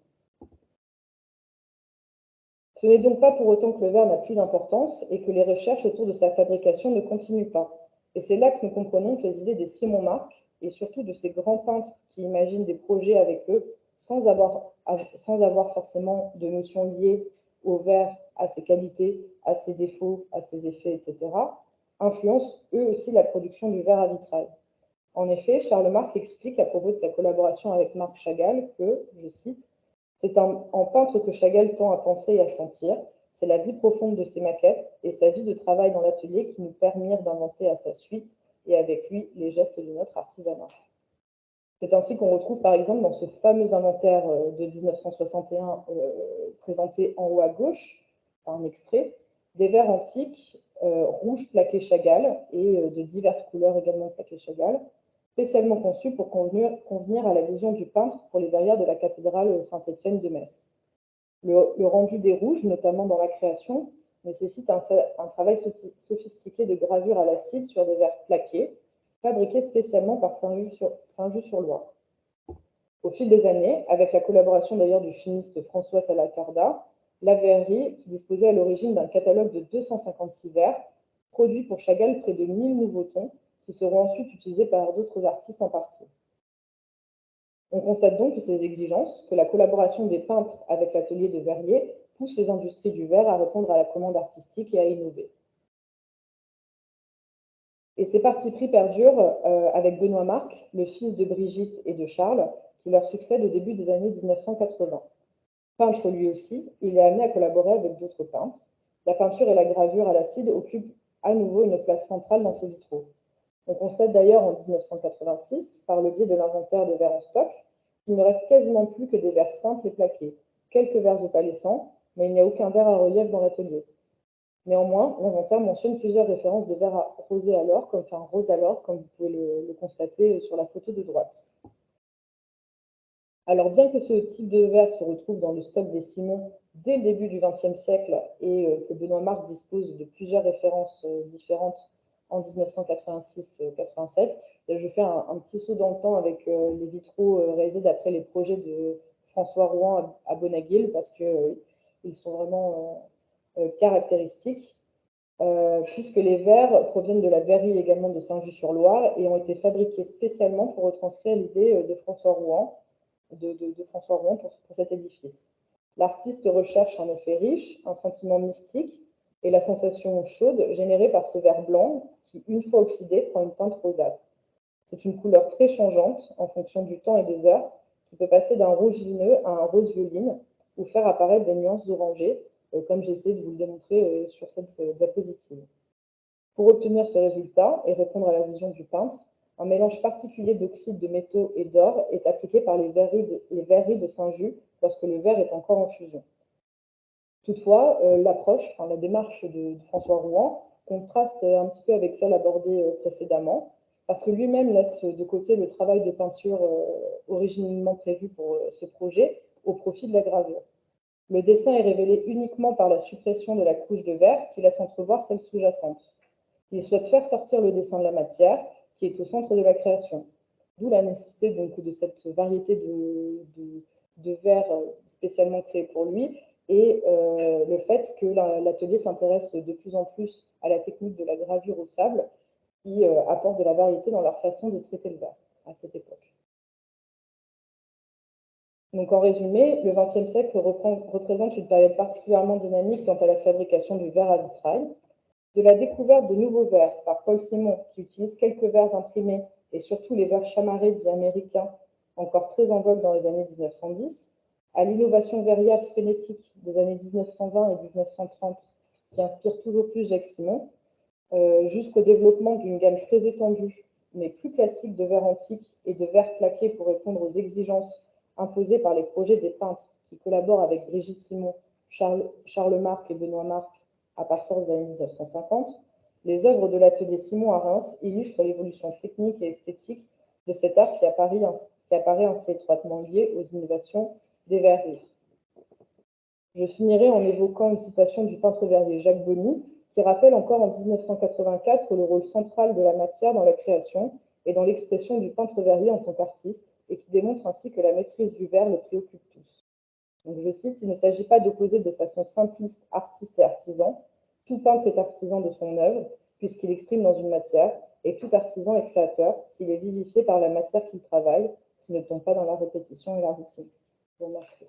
Ce n'est donc pas pour autant que le verre n'a plus d'importance et que les recherches autour de sa fabrication ne continuent pas. Et c'est là que nous comprenons que les idées des Simon Marc, et surtout de ces grands peintres qui imaginent des projets avec eux, sans avoir forcément de notions liées au verre, à ses qualités, à ses défauts, à ses effets, etc., influencent eux aussi la production du verre à vitrail. En effet, Charles Marc explique à propos de sa collaboration avec Marc Chagall que, je cite, c'est en peintre que Chagall tend à penser et à sentir. C'est la vie profonde de ses maquettes et sa vie de travail dans l'atelier qui nous permirent d'inventer à sa suite et avec lui les gestes de notre artisanat. C'est ainsi qu'on retrouve par exemple dans ce fameux inventaire de 1961 présenté en haut à gauche, un extrait, des verres antiques rouges plaqués Chagall et de diverses couleurs également plaqués Chagall, spécialement conçus pour convenir à la vision du peintre pour les verrières de la cathédrale Saint-Étienne de Metz. Le rendu des rouges, notamment dans la création, nécessite un travail sophistiqué de gravure à l'acide sur des verres plaqués, fabriqués spécialement par Saint-Just-sur-Loire. Au fil des années, avec la collaboration d'ailleurs du chimiste François Salacarda, la verrerie, qui disposait à l'origine d'un catalogue de 256 verres, produit pour Chagall près de 1000 nouveaux tons, qui seront ensuite utilisés par d'autres artistes en partie. On constate donc que ces exigences, que la collaboration des peintres avec l'atelier de verrier pousse les industries du verre à répondre à la commande artistique et à innover. Et ces partis pris perdurent avec Benoît Marc, le fils de Brigitte et de Charles, qui leur succède au début des années 1980. Peintre lui aussi, il est amené à collaborer avec d'autres peintres. La peinture et la gravure à l'acide occupent à nouveau une place centrale dans ses vitraux. On constate d'ailleurs en 1986, par le biais de l'inventaire des verres en stock, qu'il ne reste quasiment plus que des verres simples et plaqués, quelques verres opalescents, mais il n'y a aucun verre à relief dans l'atelier. Néanmoins, l'inventaire mentionne plusieurs références de verres rosés à l'or, rose à l'or, comme vous pouvez le constater sur la photo de droite. Alors, bien que ce type de verre se retrouve dans le stock des Simon dès le début du XXe siècle et que Benoît Marc dispose de plusieurs références différentes en 1986-87, je fais un petit saut dans le temps avec les vitraux réalisés d'après les projets de François Rouen à Bonaguil, parce qu'ils sont vraiment caractéristiques. puisque les verres proviennent de la verrerie également de Saint-Just-sur-Loire et ont été fabriqués spécialement pour retranscrire l'idée de François Rouen, pour cet édifice. L'artiste recherche un effet riche, un sentiment mystique et la sensation chaude générée par ce verre blanc qui, une fois oxydé, prend une teinte rosâtre. C'est une couleur très changeante en fonction du temps et des heures, qui peut passer d'un rouge vineux à un rose violine ou faire apparaître des nuances orangées, comme j'essaie de vous le démontrer sur cette diapositive. Pour obtenir ce résultat et répondre à la vision du peintre, un mélange particulier d'oxyde de métaux et d'or est appliqué par les verreries de Saint-Just lorsque le verre est encore en fusion. Toutefois, la démarche de François Rouen contraste un petit peu avec celle abordée précédemment, parce que lui-même laisse de côté le travail de peinture originellement prévu pour ce projet au profit de la gravure. Le dessin est révélé uniquement par la suppression de la couche de verre qui laisse entrevoir celle sous-jacente. Il souhaite faire sortir le dessin de la matière qui est au centre de la création. D'où la nécessité donc de cette variété de verres spécialement créés pour lui et le fait que l'atelier s'intéresse de plus en plus à la technique de la gravure au sable qui apporte de la variété dans leur façon de traiter le verre à cette époque. Donc en résumé, le XXe siècle représente une période particulièrement dynamique quant à la fabrication du verre à vitrail. De la découverte de nouveaux verres par Paul Simon, qui utilise quelques verres imprimés et surtout les verres chamarrés dits américains, encore très en vogue dans les années 1910, à l'innovation verrière frénétique des années 1920 et 1930, qui inspire toujours plus Jacques Simon, jusqu'au développement d'une gamme très étendue, mais plus classique de verres antiques et de verres plaqués pour répondre aux exigences imposées par les projets des peintres qui collaborent avec Brigitte Simon, Charles Marc et Benoît Marc à partir des années 1950, les œuvres de l'atelier Simon à Reims illustrent l'évolution technique et esthétique de cet art qui apparaît ainsi étroitement lié aux innovations des verriers. Je finirai en évoquant une citation du peintre verrier Jacques Bonny, qui rappelle encore en 1984 le rôle central de la matière dans la création et dans l'expression du peintre verrier en tant qu'artiste, et qui démontre ainsi que la maîtrise du verre le préoccupe tous. Donc je cite, « Il ne s'agit pas d'opposer de façon simpliste artiste et artisan. Tout peintre est artisan de son œuvre, puisqu'il exprime dans une matière, et tout artisan est créateur s'il est vivifié par la matière qu'il travaille, s'il ne tombe pas dans la répétition et la routine. » Je vous remercie.